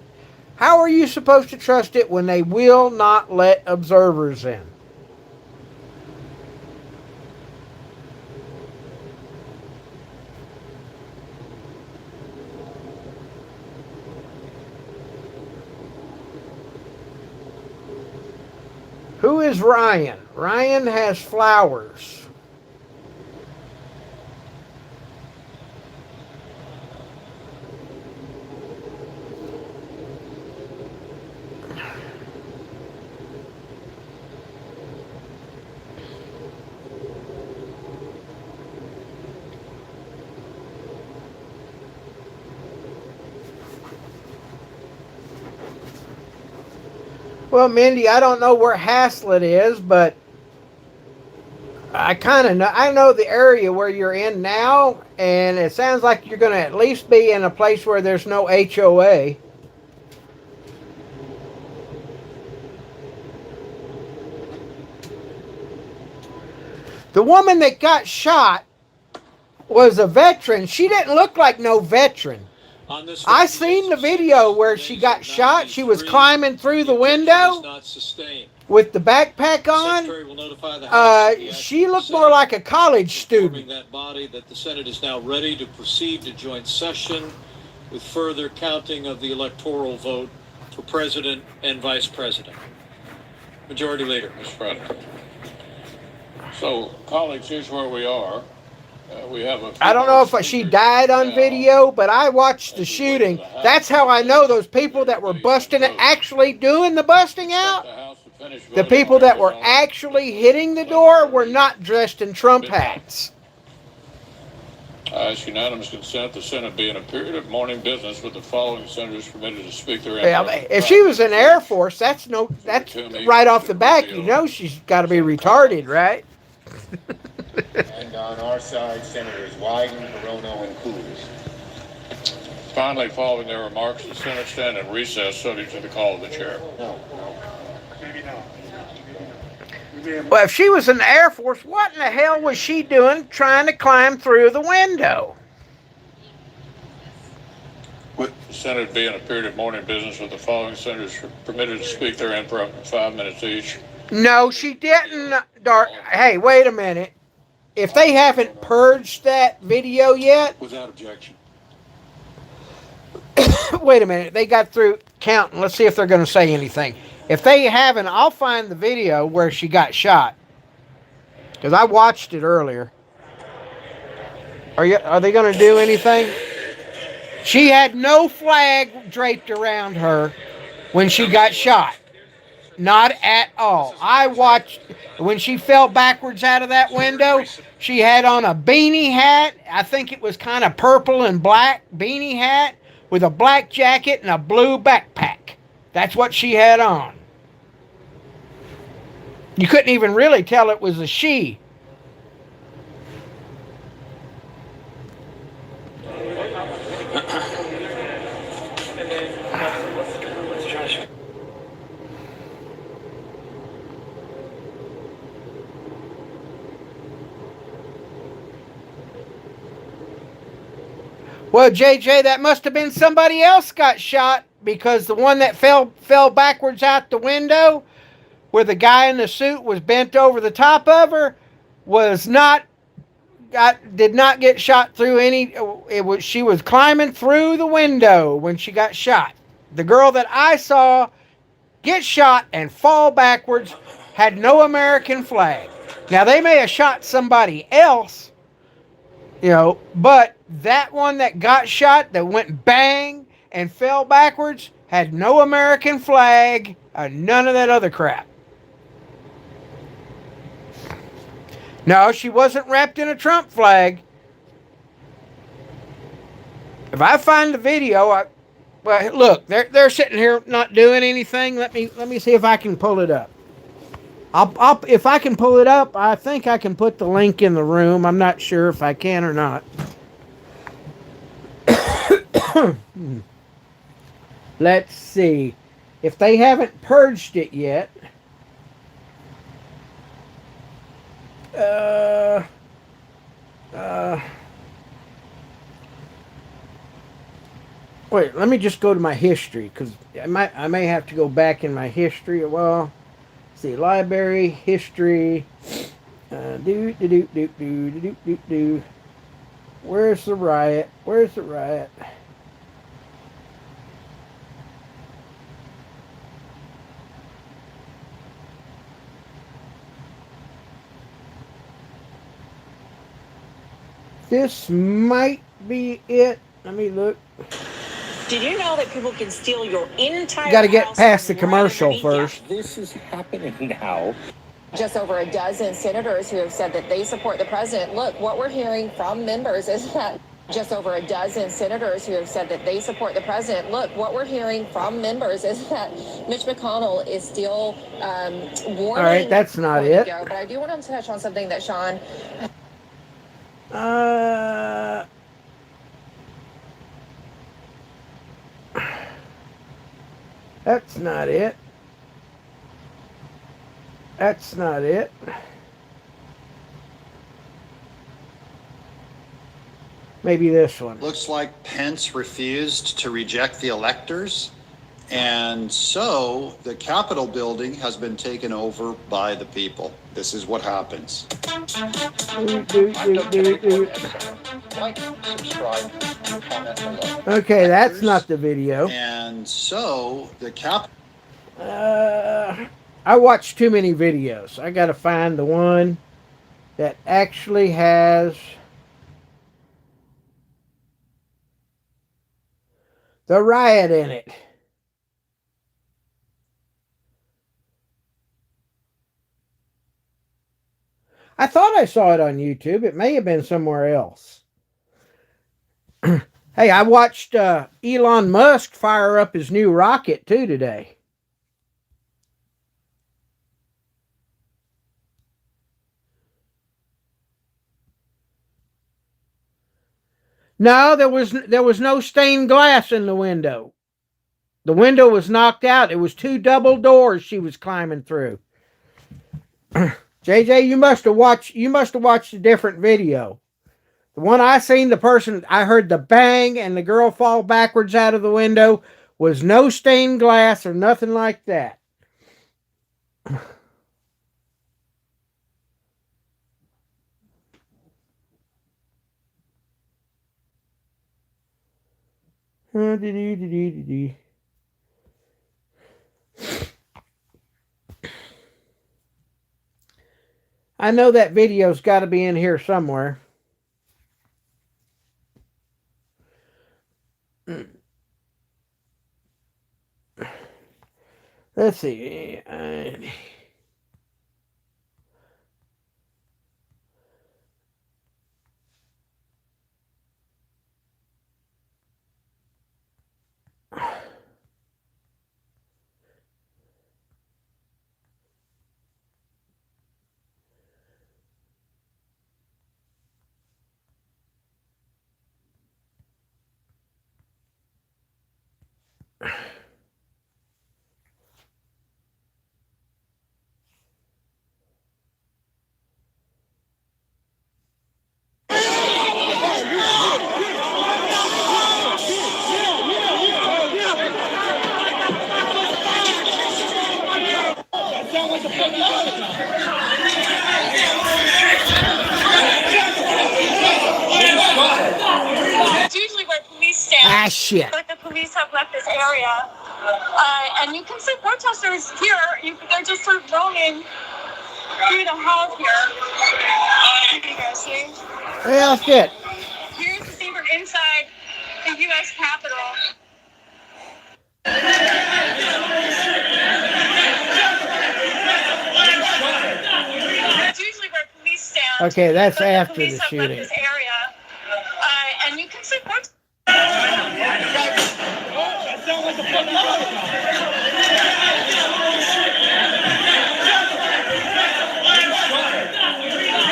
How are you supposed to trust it when they will not let observers in? Who is Ryan? Ryan has flowers. Well, Mindy, I don't know where Haslett is, but I kind of know. I know the area where you're in now, and it sounds like you're going to at least be in a place where there's no HOA. The woman that got shot was a veteran. She didn't look like no veteran. I seen the video where she got shot. She was climbing through the window with the backpack on. She looked more like a college student. That body that the Senate is now ready to proceed to joint session with further counting of the electoral vote for president and vice president. Majority Leader. Mr. President. So, colleagues, here's where we are. We have a I don't know if she died on video, but I watched the shooting. That's how I know those people that were busting it, actually doing the busting out, the people that were actually hitting the door were not dressed in Trump hats. I ask unanimous consent the Senate be in a period of morning business with the following senators permitted to speak their Well, if she was in Air Force, that's right off the back. You know she's got to be retarded, right? And on our side, Senators Wyden, Hirono, and Cruz. Finally, following their remarks, the Senate stand in recess subject to the call of the chair. No. Well, if she was in the Air Force, what in the hell was she doing trying to climb through the window? The Senate be in a period of morning business with the following senators permitted to speak their input for 5 minutes each. No, she didn't. Hey, wait a minute. If they haven't purged that video yet, Without objection. wait a minute. They got through counting. Let's see if they're going to say anything. If they haven't, I'll find the video where she got shot, because I watched it earlier. Are they going to do anything? She had no flag draped around her when she got shot. Not at all. I watched when she fell backwards out of that window. She had on a beanie hat. I think it was kind of purple and black beanie hat with a black jacket and a blue backpack. That's what she had on. You couldn't even really tell it was a she. Well, JJ, that must have been somebody else got shot, because the one that fell backwards out the window, where the guy in the suit was bent over the top of her, did not get shot through any. She was climbing through the window when she got shot. The girl that I saw get shot and fall backwards had no American flag. Now, they may have shot somebody else, but that one that got shot, that went bang and fell backwards, had no American flag, none of that other crap. No, she wasn't wrapped in a Trump flag. If I find the video, look, they're sitting here not doing anything. Let me see if I can pull it up. If I can pull it up, I think I can put the link in the room. I'm not sure if I can or not. Let's see. If they haven't purged it yet. Wait, let me just go to my history, because I may have to go back in my history. Well, see, library, history. Where's the riot? Where's the riot? This might be it. Let me look. Did you know that people can steal your entire Got to get house past the right commercial underneath you? first. This is happening now. Just over a dozen senators who have said that they support the president. Look, what we're hearing from members is that just over a dozen senators who have said that they support the president. Look, what we're hearing from members is that Mitch McConnell is still warning. All right, that's not it. But I do want to touch on something that Sean. That's not it. That's not it. Maybe this one. Looks like Pence refused to reject the electors, and so the Capitol building has been taken over by the people. This is what happens. Like, subscribe, comment below. Okay, that's not the video. And so the I watch too many videos. I got to find the one that actually has the riot in it. I thought I saw it on YouTube. It may have been somewhere else. Hey, I watched Elon Musk fire up his new rocket too today. No, there was no stained glass in the window. The window was knocked out. It was 2 double doors she was climbing through. JJ, you must have watched a different video. The one I seen, the person, I heard the bang and the girl fall backwards out of the window, was no stained glass or nothing like that. I know that video's got to be in here somewhere. Let's see. It's usually where police stand. Ah, shit. But the police have left this area. And you can see protesters here. They're just sort of roaming through the halls here. You guys see? Well, shit. Here's the scene from inside the U.S. Capitol. It's usually where police stand. Okay, that's but after police the have shooting. left this area. And you can see protesters.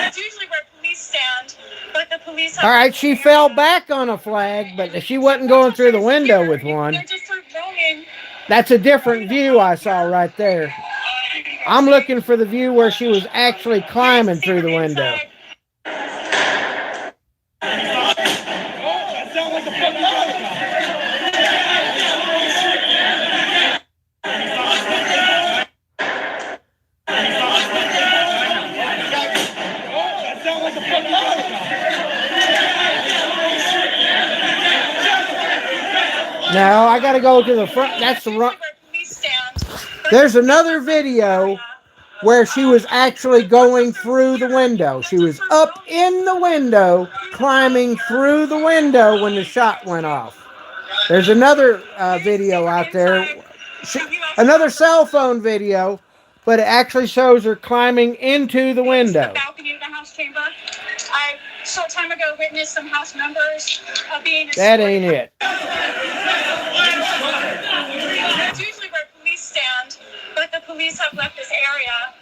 It's usually where police stand, but the police have All right, she fell back on a flag, but she wasn't going through the window with one. They're just sort of roaming. That's a different view I saw right there. I'm looking for the view where she was actually climbing through the window. Now I got to go to the front. That's the run. There's another video where she was actually going through the window. She was up in the window, climbing through the window when the shot went off. There's another video out there, another cell phone video, but it actually shows her climbing into the window. Balcony of the House chamber. I, a short time ago, witnessed some House members being escorted. That ain't it. It's usually where police stand, but the police have left this area.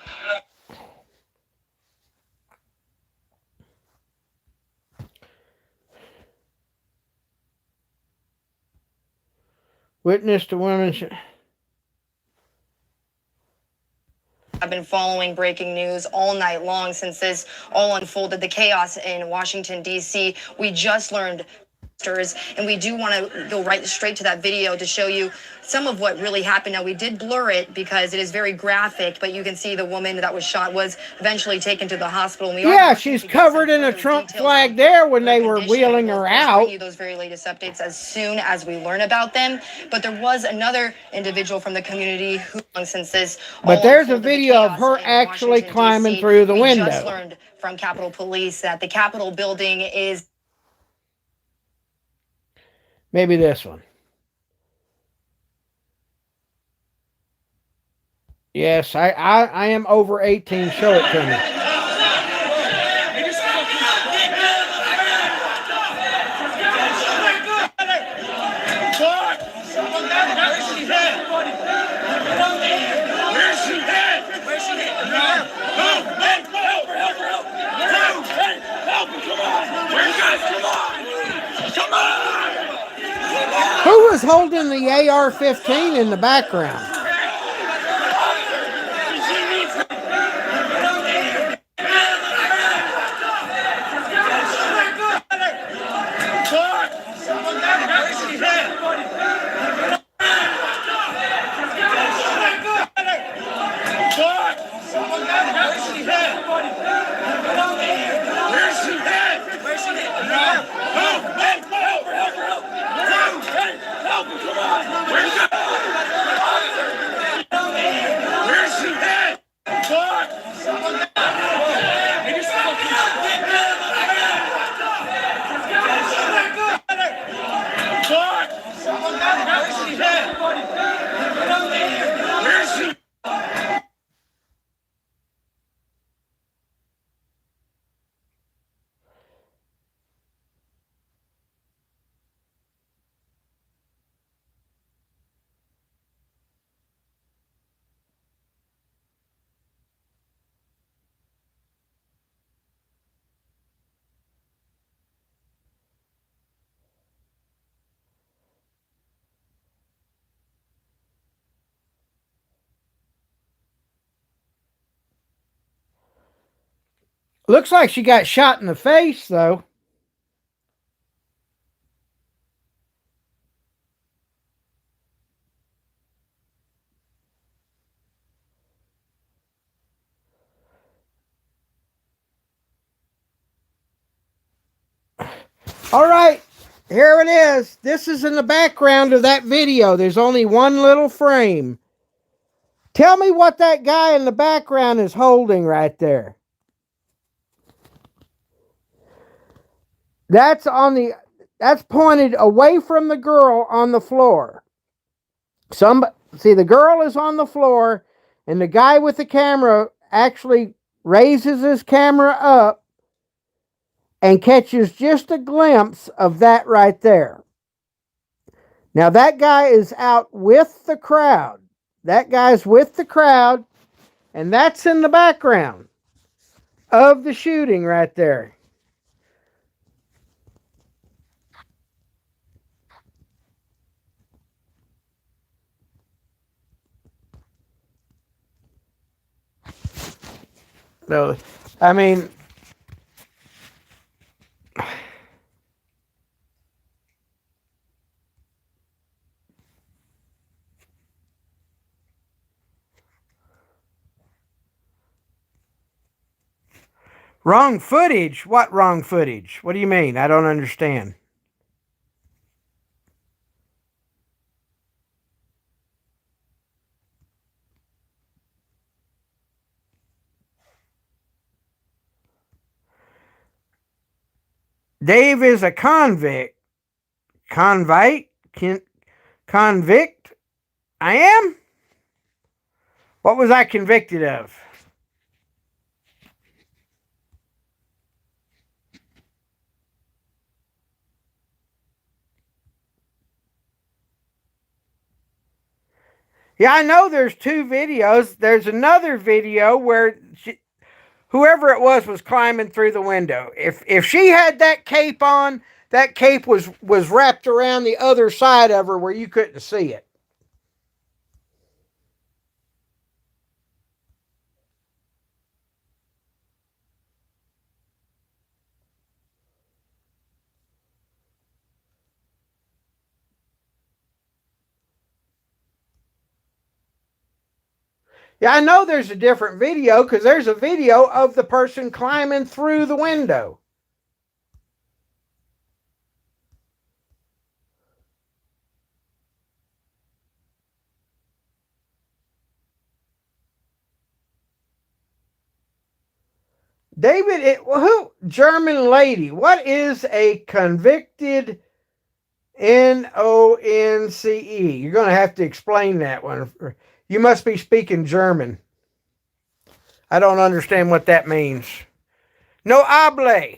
Witnessed a woman. I've been following breaking news all night long since this all unfolded, the chaos in Washington, D.C. We just learned, and we do want to go right straight to that video to show you some of what really happened. Now, we did blur it because it is very graphic, but you can see the woman that was shot was eventually taken to the hospital. And yeah, she's covered in a Trump flag there when they were wheeling her out. Bring you those very latest updates as soon as we learn about them. But there was another individual from the community who, since this, but there's a video of her actually climbing through the window. We just learned from Capitol Police that the Capitol building is. Maybe this one. Yes, I am over 18. Show it to me. Who was holding the AR-15 in the background? Looks like she got shot in the face, though. All right, here it is. This is in the background of that video. There's only one little frame. Tell me what that guy in the background is holding right there. That's pointed away from the girl on the floor. See, the girl is on the floor, and the guy with the camera actually raises his camera up and catches just a glimpse of that right there. Now, that guy is out with the crowd. That guy's with the crowd, and that's in the background of the shooting right there. No, I mean, wrong footage? What wrong footage? What do you mean? I don't understand. Dave is a convict. Convict? I am? What was I convicted of? Yeah, I know there's two videos. There's another video where whoever it was climbing through the window. If she had that cape on, that cape was wrapped around the other side of her where you couldn't see it. Yeah, I know there's a different video because there's a video of the person climbing through the window. David, who? German lady. What is a convicted NONCE? You're going to have to explain that one. You must be speaking German. I don't understand what that means. No hable.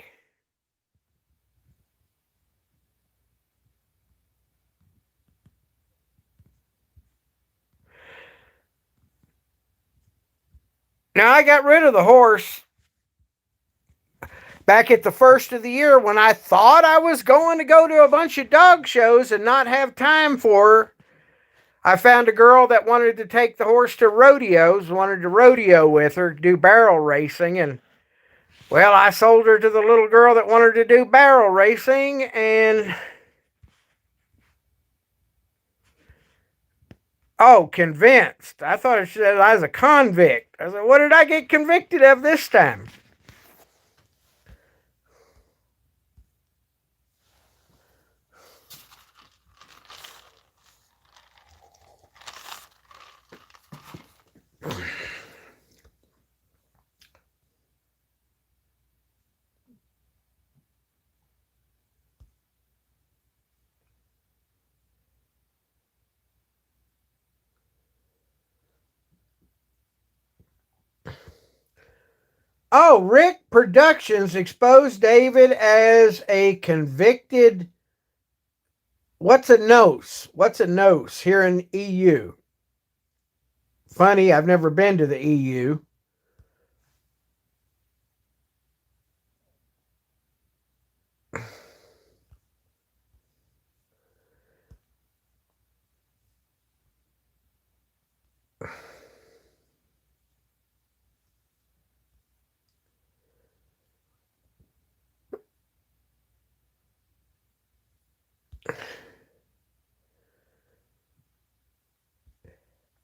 Now, I got rid of the horse back at the first of the year when I thought I was going to go to a bunch of dog shows and not have time for her. I found a girl that wanted to take the horse to rodeos, wanted to rodeo with her, do barrel racing, and, well, I sold her to the little girl that wanted to do barrel racing, and, oh, convinced. I thought it said I was a convict. I said, what did I get convicted of this time? Oh, Rick Productions exposed David as a convicted. What's a nose? What's a nose here in EU? Funny, I've never been to the EU.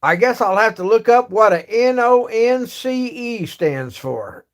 I guess I'll have to look up what a NONCE stands for.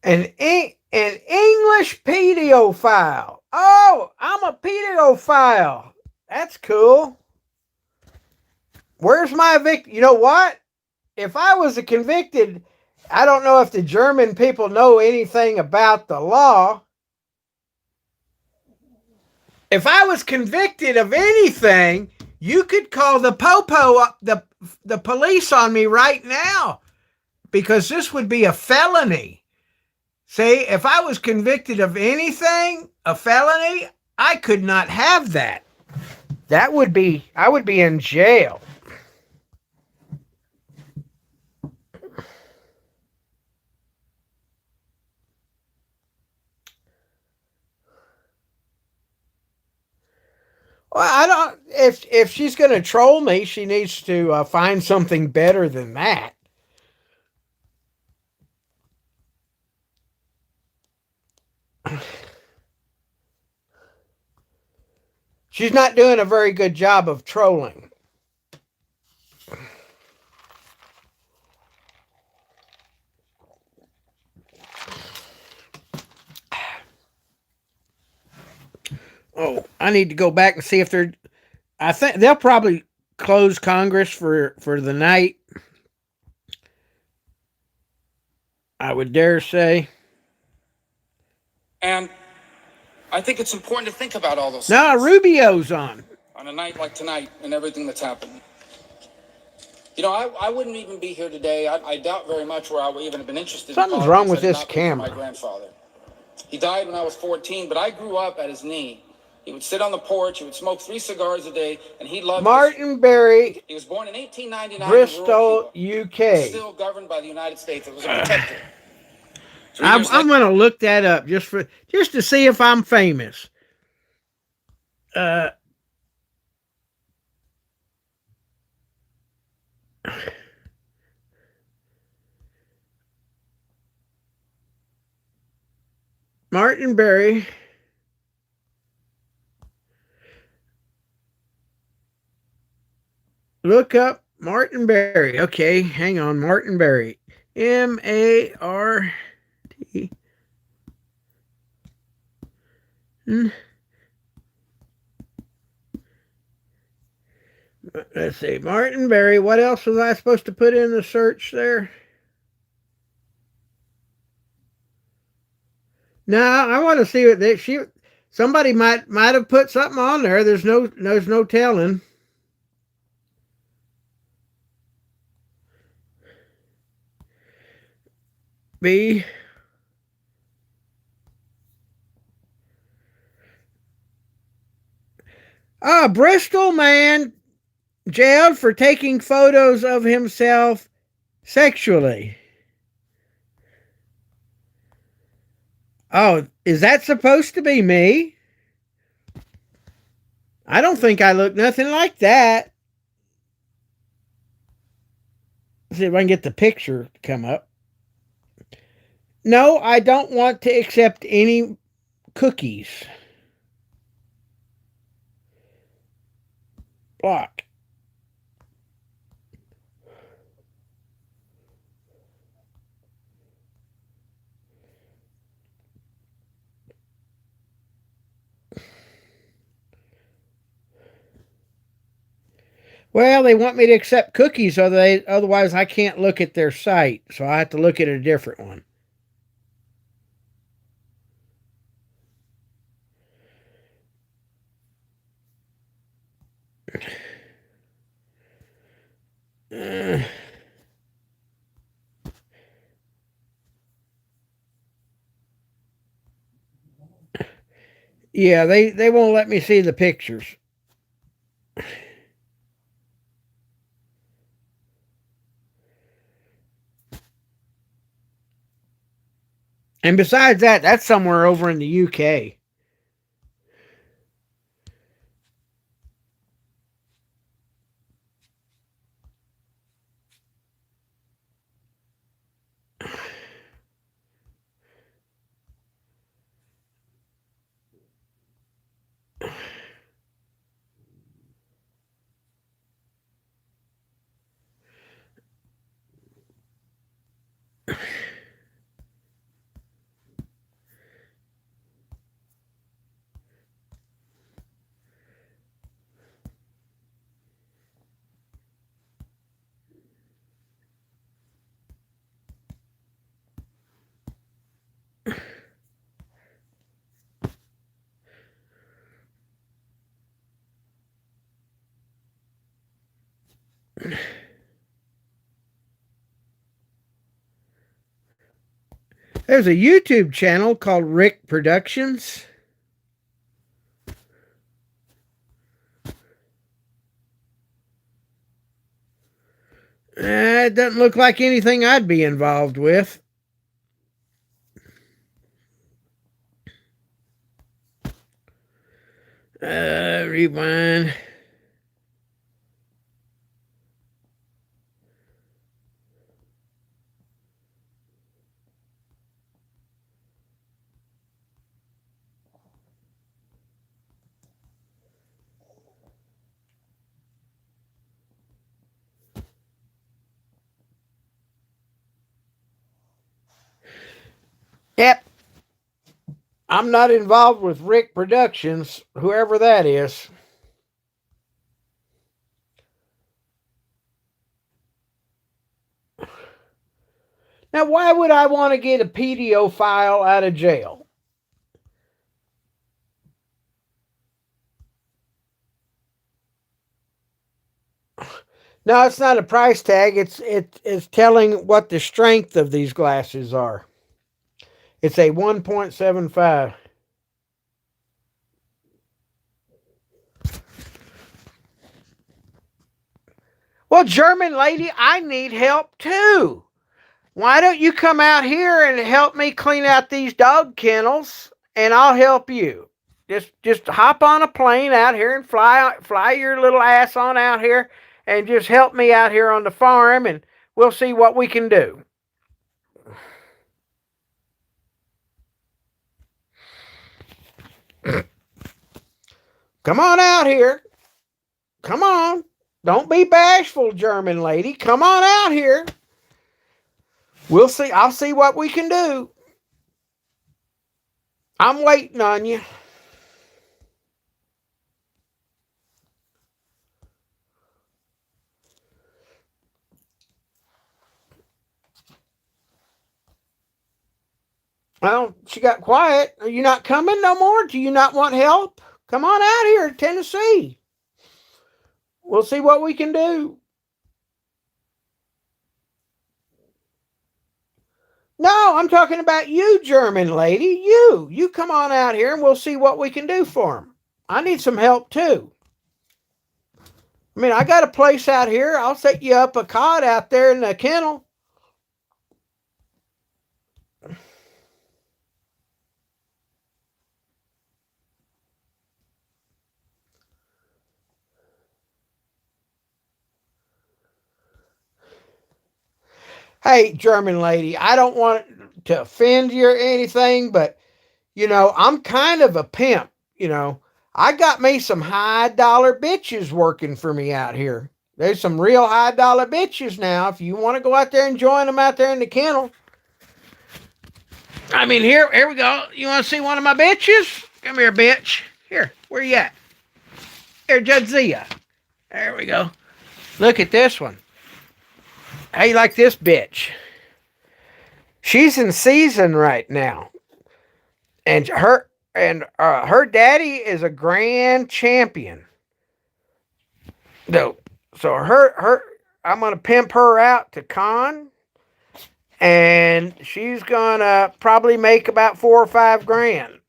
An English pedophile. Oh, I'm a pedophile. That's cool. Where's my victim? You know what? If I was a convicted, I don't know if the German people know anything about the law. If I was convicted of anything, you could call the popo up, the police on me right now, because this would be a felony. See, if I was convicted of anything, a felony, I could not have that. I would be in jail. Well, I don't. If she's going to troll me, she needs to find something better than that. She's not doing a very good job of trolling. Oh, I need to go back and see if they're. I think they'll probably close Congress for the night. I would dare say. And I think it's important to think about all those No, things Rubio's on a night like tonight and everything that's happened. You know, I wouldn't even be here today. I doubt very much where I would even have been interested Something's in wrong politics with had it this not been for my camera. grandfather. He died when I was 14, but I grew up at his knee. He would sit on the porch, he would smoke 3 cigars a day, and he loved Martin Berry, He was born in 1899 Bristol, in rural UK. Cuba. Still governed by the United States. It was a protector. I'm going to look that up just to see if I'm famous. Martin Berry. Look up Martin Berry. Okay, hang on. Martin Berry. M-A-R-T. Let's see. Martin Berry. What else was I supposed to put in the search there? No, I want to see what somebody might have put something on there. There's no telling. Bristol man jailed for taking photos of himself sexually. Oh, is that supposed to be me? I don't think I look nothing like that. Let's see if I can get the picture to come up. No, I don't want to accept any cookies. Block. Well, they want me to accept cookies, otherwise I can't look at their site, so I have to look at a different one. Yeah, they won't let me see the pictures. And besides that, that's somewhere over in the UK. There's a YouTube channel called Rick Productions. It doesn't look like anything I'd be involved with. Rewind. Yep. I'm not involved with Rick Productions, whoever that is. Now, why would I want to get a pedophile out of jail? No, it's not a price tag. It's telling what the strength of these glasses are. It's a 1.75. Well, German lady, I need help too. Why don't you come out here and help me clean out these dog kennels, and I'll help you. Just hop on a plane out here and fly your little ass on out here and just help me out here on the farm, and we'll see what we can do. Come on out here. Come on. Don't be bashful, German lady. Come on out here. We'll see. I'll see what we can do. I'm waiting on you. Well, she got quiet. Are you not coming no more? Do you not want help? Come on out here, Tennessee. We'll see what we can do. No, I'm talking about you, German lady. You come on out here and we'll see what we can do for him. I need some help too. I mean, I got a place out here. I'll set you up a cot out there in the kennel. Hey, German lady, I don't want to offend you or anything, but, I'm kind of a pimp, I got me some high dollar bitches working for me out here. There's some real high dollar bitches now. If you want to go out there and join them out there in the kennel. I mean, here we go. You want to see one of my bitches? Come here, bitch. Here, where you at? Here, Jadzia. There we go. Look at this one. How you like this bitch? She's in season right now, and her daddy is a grand champion. So I'm gonna pimp her out to Con, and she's gonna probably make about $4 or $5 grand.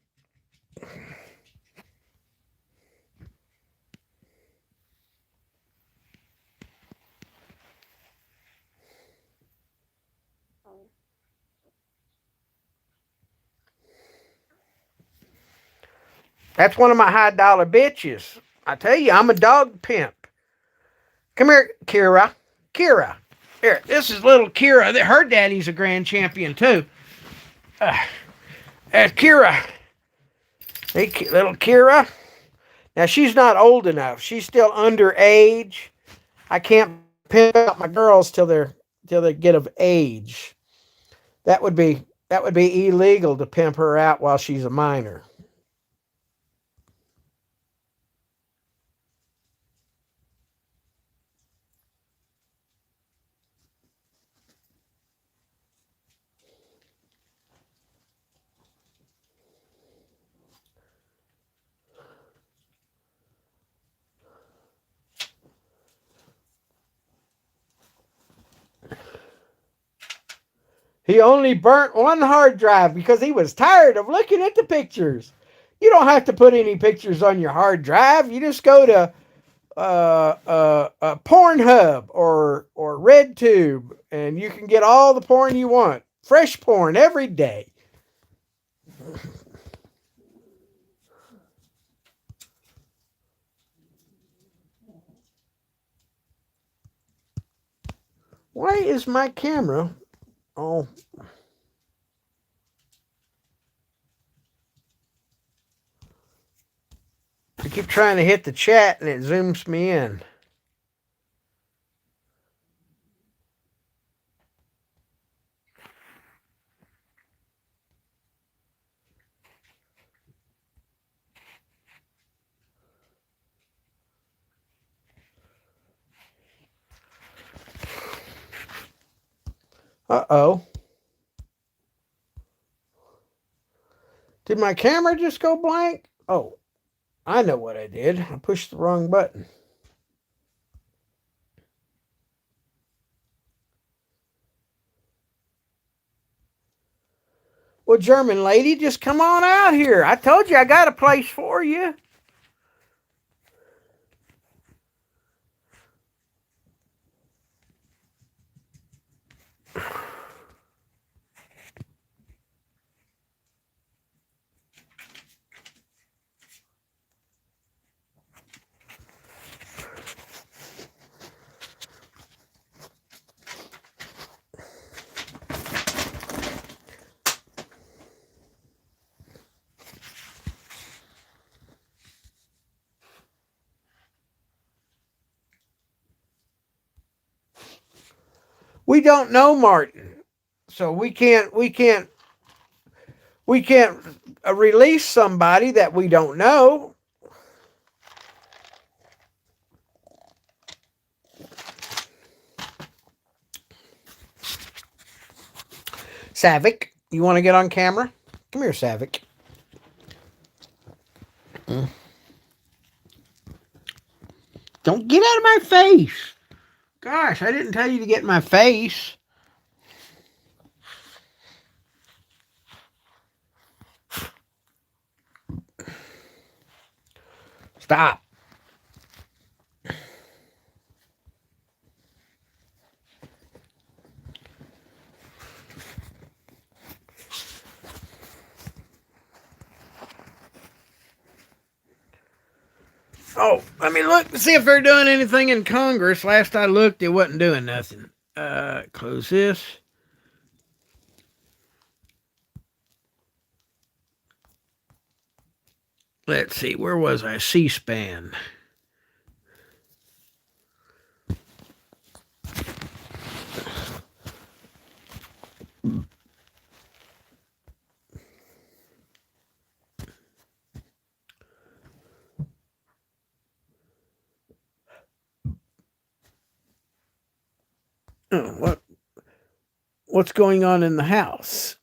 That's one of my high dollar bitches. I tell you, I'm a dog pimp. Come here, Kira. Kira. Here, this is little Kira. Her daddy's a grand champion, too. Kira. Hey, little Kira. Now, she's not old enough. She's still underage. I can't pimp out my girls till they get of age. That would be illegal to pimp her out while she's a minor. He only burnt one hard drive because he was tired of looking at the pictures. You don't have to put any pictures on your hard drive. You just go to Pornhub or RedTube, and you can get all the porn you want. Fresh porn every day. Why is my camera? Oh. I keep trying to hit the chat and it zooms me in. Uh-oh. Did my camera just go blank? Oh, I know what I did. I pushed the wrong button. Well, German lady, just come on out here. I told you I got a place for you. We don't know Martin, so we can't release somebody that we don't know. Savick, you want to get on camera? Come here, Savick. Don't get out of my face. Gosh, I didn't tell you to get in my face. Stop. Oh, let me look to see if they're doing anything in Congress. Last I looked, it wasn't doing nothing. Close this. Let's see, where was I? C-SPAN. Oh, what's going on in the House?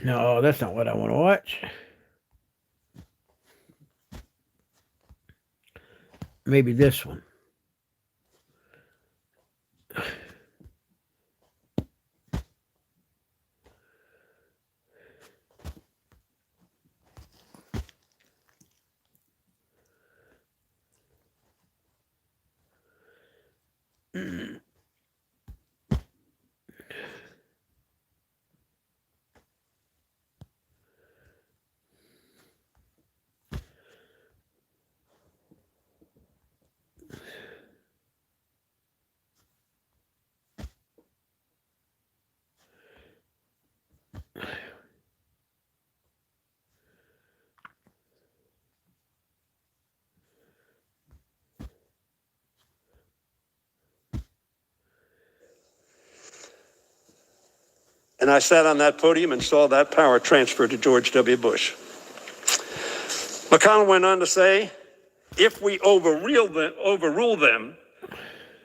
No, that's not what I want to watch. Maybe this one. And I sat on that podium and saw that power transferred to George W. Bush. McConnell went on to say, if we overrule them,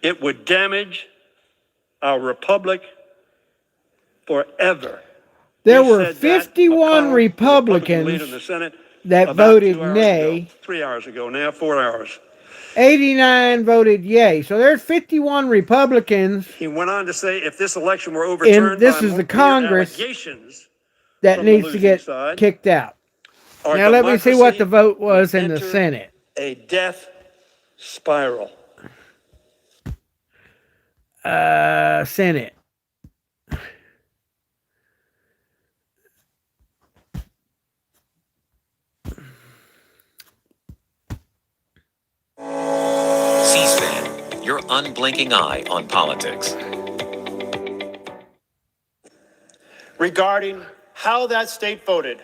it would damage our republic forever. There He were said that, 51 McConnell, Republicans leader in the Senate, that about voted 2 hours nay. ago, 3 hours ago, now 4 hours. 89 voted yay. So there's 51 Republicans. He went on to say if this election were overturned, And this by is the mere Congress allegations that from the needs to losing get side, kicked out. our Now let me see what democracy the vote was in the entered Senate. a death spiral. Senate. C-SPAN, your unblinking eye on politics. Regarding how that state voted,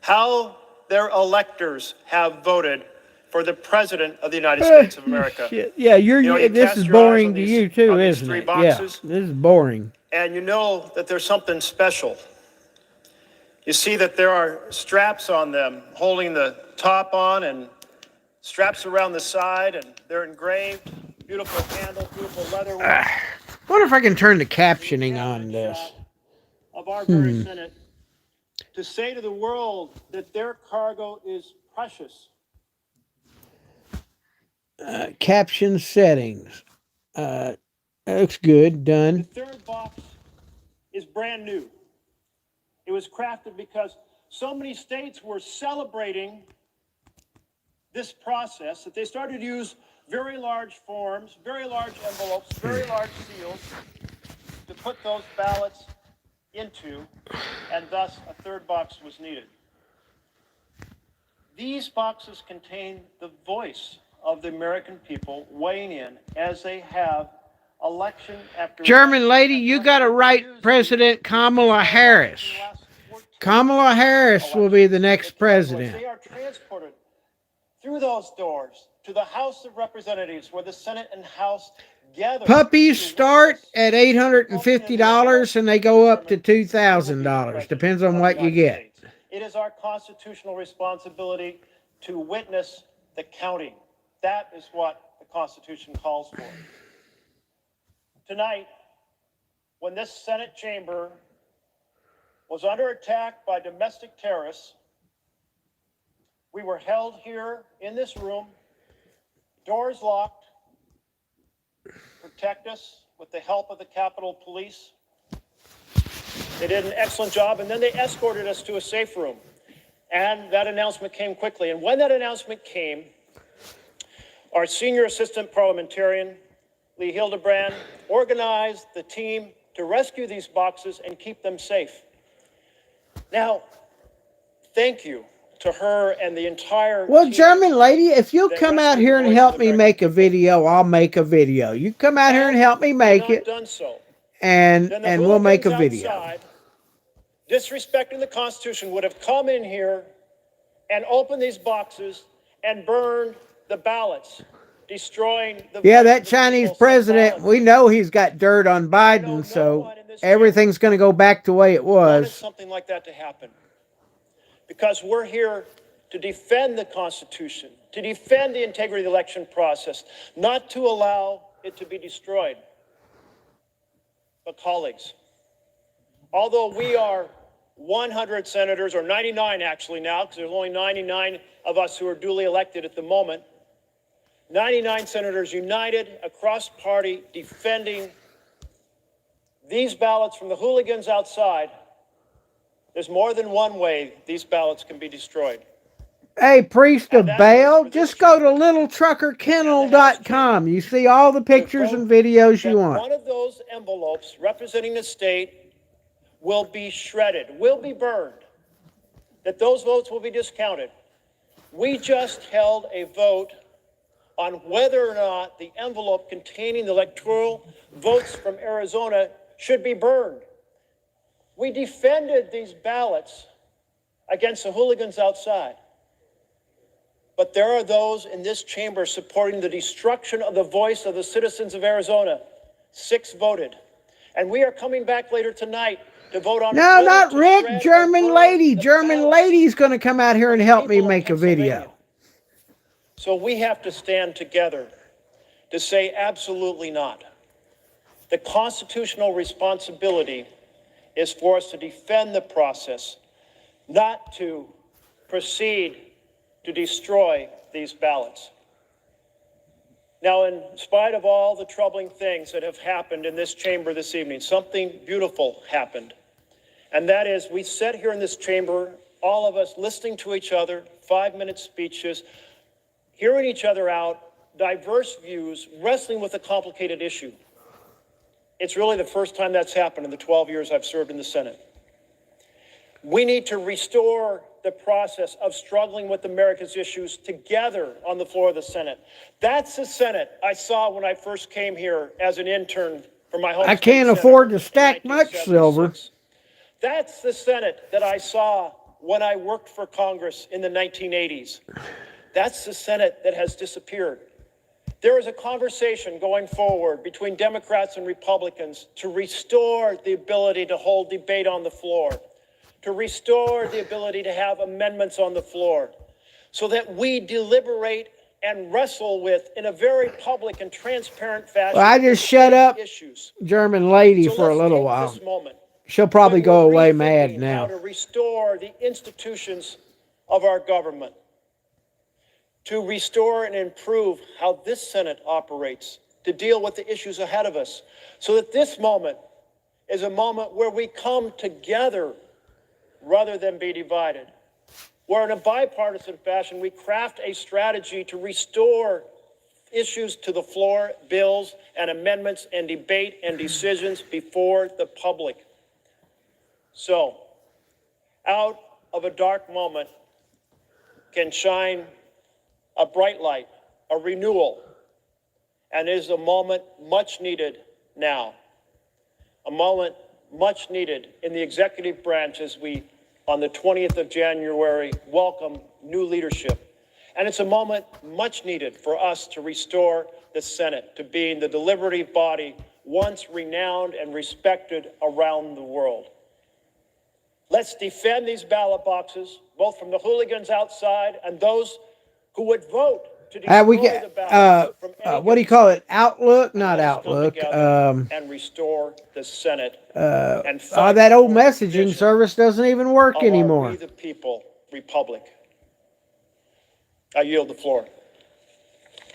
how their electors have voted for the President of the United States of America. Shit. Yeah, You know, you this cast is your eyes boring on to these- you too, on these isn't three it? boxes. Yeah, this is boring. And you know that there's something special. You see that there are straps on them holding the top on and straps around the side, and they're engraved. Beautiful handle, beautiful leather work Wonder if I can turn the captioning on this. of our very Senate to say to the world that their cargo is precious. Caption settings. Looks good. Done. The third box is brand new. It was crafted because so many states were celebrating this process that they started to use very large forms, very large envelopes, very large seals to put those ballots into, and thus a third box was needed. These boxes contain the voice of the American people weighing in as they have election after German lady, you got to write President Kamala Harris. Kamala Harris will be the next president. They are transported through those doors to the House of Representatives, where the Senate and House gather. Puppies start at $850 and they go up to $2,000. Depends on what you get. It is our constitutional responsibility to witness the counting. That is what the Constitution calls for. Tonight, when this Senate chamber was under attack by domestic terrorists, we were held here in this room, doors locked, protect us with the help of the Capitol Police. They did an excellent job, and then they escorted us to a safe room. And that announcement came quickly. And when that announcement came, our senior assistant parliamentarian, Lee Hildebrand, organized the team to rescue these boxes and keep them safe. Now, thank you to her and the entire Well, team. German lady, if you'll that come out rescued here the and voice help of me American make a people. video, I'll make a video. You come out here and help me make Not it, done so. and Then the we'll make a hooligans video. outside, disrespecting the Constitution, would have come in here and opened these boxes and burned the ballots, destroying the Yeah, voice that of the Chinese people so president, violently. we know he's got dirt on Biden, so everything's going to go back the way it Wanted was. something like that to happen, because we're here to defend the Constitution, to defend the integrity of the election process, not to allow it to be destroyed. But colleagues, although we are 100 senators, or 99 actually now, because there's only 99 of us who are duly elected at the moment, 99 senators united across party defending these ballots from the hooligans outside, there's more than one way these ballots can be destroyed. Hey, priest of Baal, just go to littletruckerkennel.com. You see all the pictures and videos you want. One of those envelopes representing the state will be shredded, will be burned, that those votes will be discounted. We just held a vote on whether or not the envelope containing the electoral votes from Arizona should be burned. We defended these ballots against the hooligans outside. But there are those in this chamber supporting the destruction of the voice of the citizens of Arizona. 6 voted. And we are coming back later tonight to vote on No, whether not to Rick. shred or German burn lady. the German ballots lady's going to come out here and help me people of make a video. So we have to stand together to say absolutely not. The constitutional responsibility is for us to defend the process, not to proceed to destroy these ballots. Now, in spite of all the troubling things that have happened in this chamber this evening, something beautiful happened. And that is, we sat here in this chamber, all of us listening to each other, 5-minute speeches, hearing each other out, diverse views, wrestling with a complicated issue. It's really the first time that's happened in the 12 years I've served in the Senate. We need to restore the process of struggling with America's issues together on the floor of the Senate. That's the Senate I saw when I first came here as an intern for my home I state can't senator afford to in stack much 1976. silver. That's the Senate that I saw when I worked for Congress in the 1980s. That's the Senate that has disappeared. There is a conversation going forward between Democrats and Republicans to restore the ability to hold debate on the floor, to restore the ability to have amendments on the floor, so that we deliberate and wrestle with, in a very public and transparent fashion, Well, I just shut up issues. German lady So for a let's little take while. this moment She'll probably when go we're away rethinking mad how now. to restore the institutions of our government, to restore and improve how this Senate operates, to deal with the issues ahead of us, so that this moment is a moment where we come together rather than be divided, where in a bipartisan fashion we craft a strategy to restore issues to the floor, bills and amendments and debate and decisions before the public. So, out of a dark moment can shine a bright light, a renewal, and it is a moment much needed now. A moment much needed in the executive branch as we, on the 20th of January, welcome new leadership. And it's a moment much needed for us to restore the Senate to being the deliberative body once renowned and respected around the world. Let's defend these ballot boxes, both from the hooligans outside and those who would vote to destroy We the ballot from any what do you call it? Outlook, not Outlook. and restore the Senate. And fight That old for the messaging vision service doesn't even work of our anymore. We the People Republic. I yield the floor.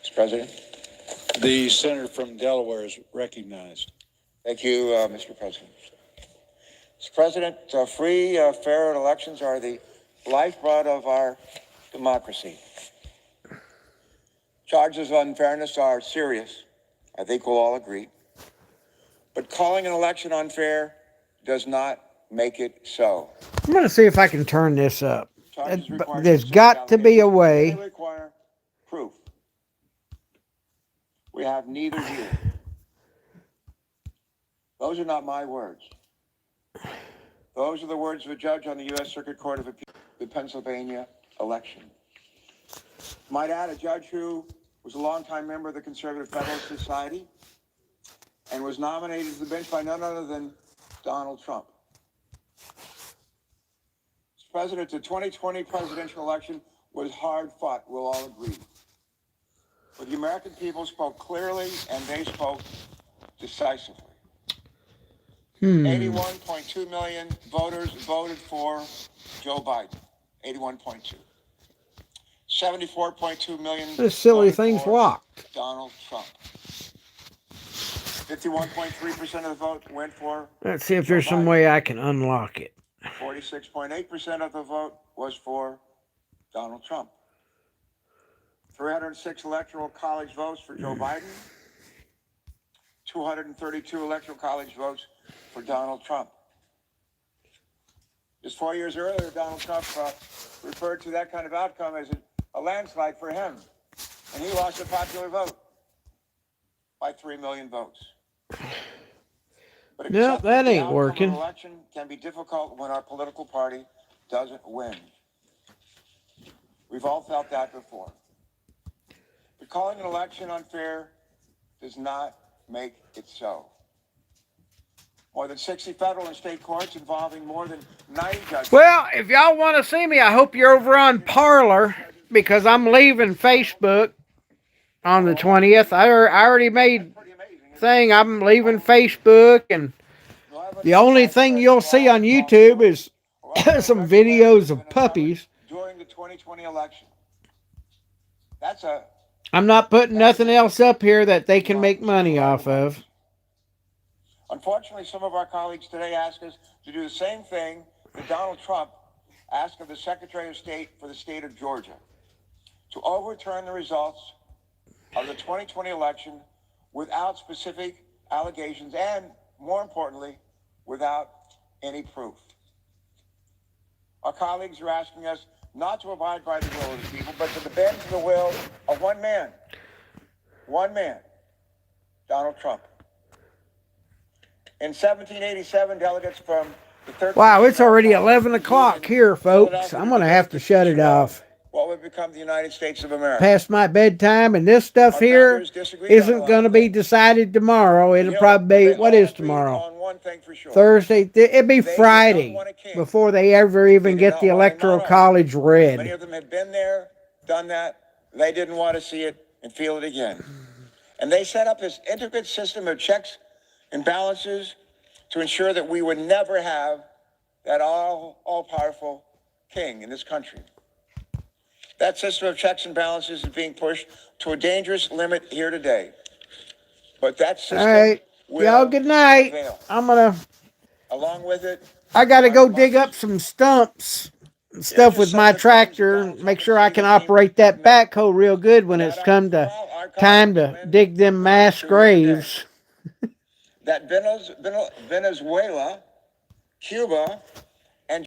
Mr. President. The senator from Delaware is recognized. Thank you, Mr. President. Mr. President, free, fair elections are the lifeblood of our democracy. Charges of unfairness are serious. I think we'll all agree. But calling an election unfair does not make it so. I'm going to see if I can turn this up. Charges require There's specific got to be a allegations. way. They require proof. We have neither here. Those are not my words. Those are the words of a judge on the U.S. Circuit Court of Appeals, the Pennsylvania election. Might add, a judge who was a longtime member of the Conservative Federalist Society and was nominated to the bench by none other than Donald Trump. Mr. President, the 2020 presidential election was hard fought, we'll all agree. But the American people spoke clearly and they spoke decisively. 81.2 million voters voted for Joe Biden. 81.2. 74.2 million. This silly voted thing's for locked. Donald Trump. 51.3% of the vote went for. Let's see if there's some way I can unlock it. 46.8% of the vote was for Donald Trump. 306 electoral college votes for Joe Biden. 232 electoral college votes for Donald Trump. Just 4 years earlier, Donald Trump referred to that kind of outcome as a landslide for him, and he lost a popular vote by 3 million votes. But No, that ain't working. An election can be difficult when our political party doesn't win. We've all felt that before. But calling an election unfair does not make it so. More than 60 federal and state courts involving more than 90 judges. Well, if y'all want to see me, I hope you're over on Parler, because I'm leaving Facebook on the 20th. I already made thing. I'm leaving Facebook, and the only thing you'll see on YouTube is some videos of puppies. During the 2020 election. I'm not putting nothing else up here that they can make money off of. Unfortunately, some of our colleagues today ask us to do the same thing that Donald Trump asked of the Secretary of State for the state of Georgia, to overturn the results of the 2020 election without specific allegations and, more importantly, without any proof. Our colleagues are asking us not to abide by the will of the people, but to bend to the will of one man, Donald Trump. In 1787, delegates from the 13th... Wow, it's already 11 o'clock here, folks. I'm going to have to shut it off. What would become the United States of America. Past my bedtime, and this stuff here isn't going to be decided tomorrow. It'll probably be, what is tomorrow? On one thing for sure. Thursday. It'd be Friday before they ever even get the Electoral College Many read. of them had been there, done that. They didn't want to see it and feel it again. And they set up this intricate system of checks and balances to ensure that we would never have that all-powerful king in this country. That system of checks and balances is being pushed to a dangerous limit here today. But that system All right. will Y'all, good night. prevail. I'm going to... Along with it, I got to go dig up some stumps and stuff with my tractor. Make sure I can operate that backhoe real good when it's come to time to dig them mass graves. that Venezuela, Cuba,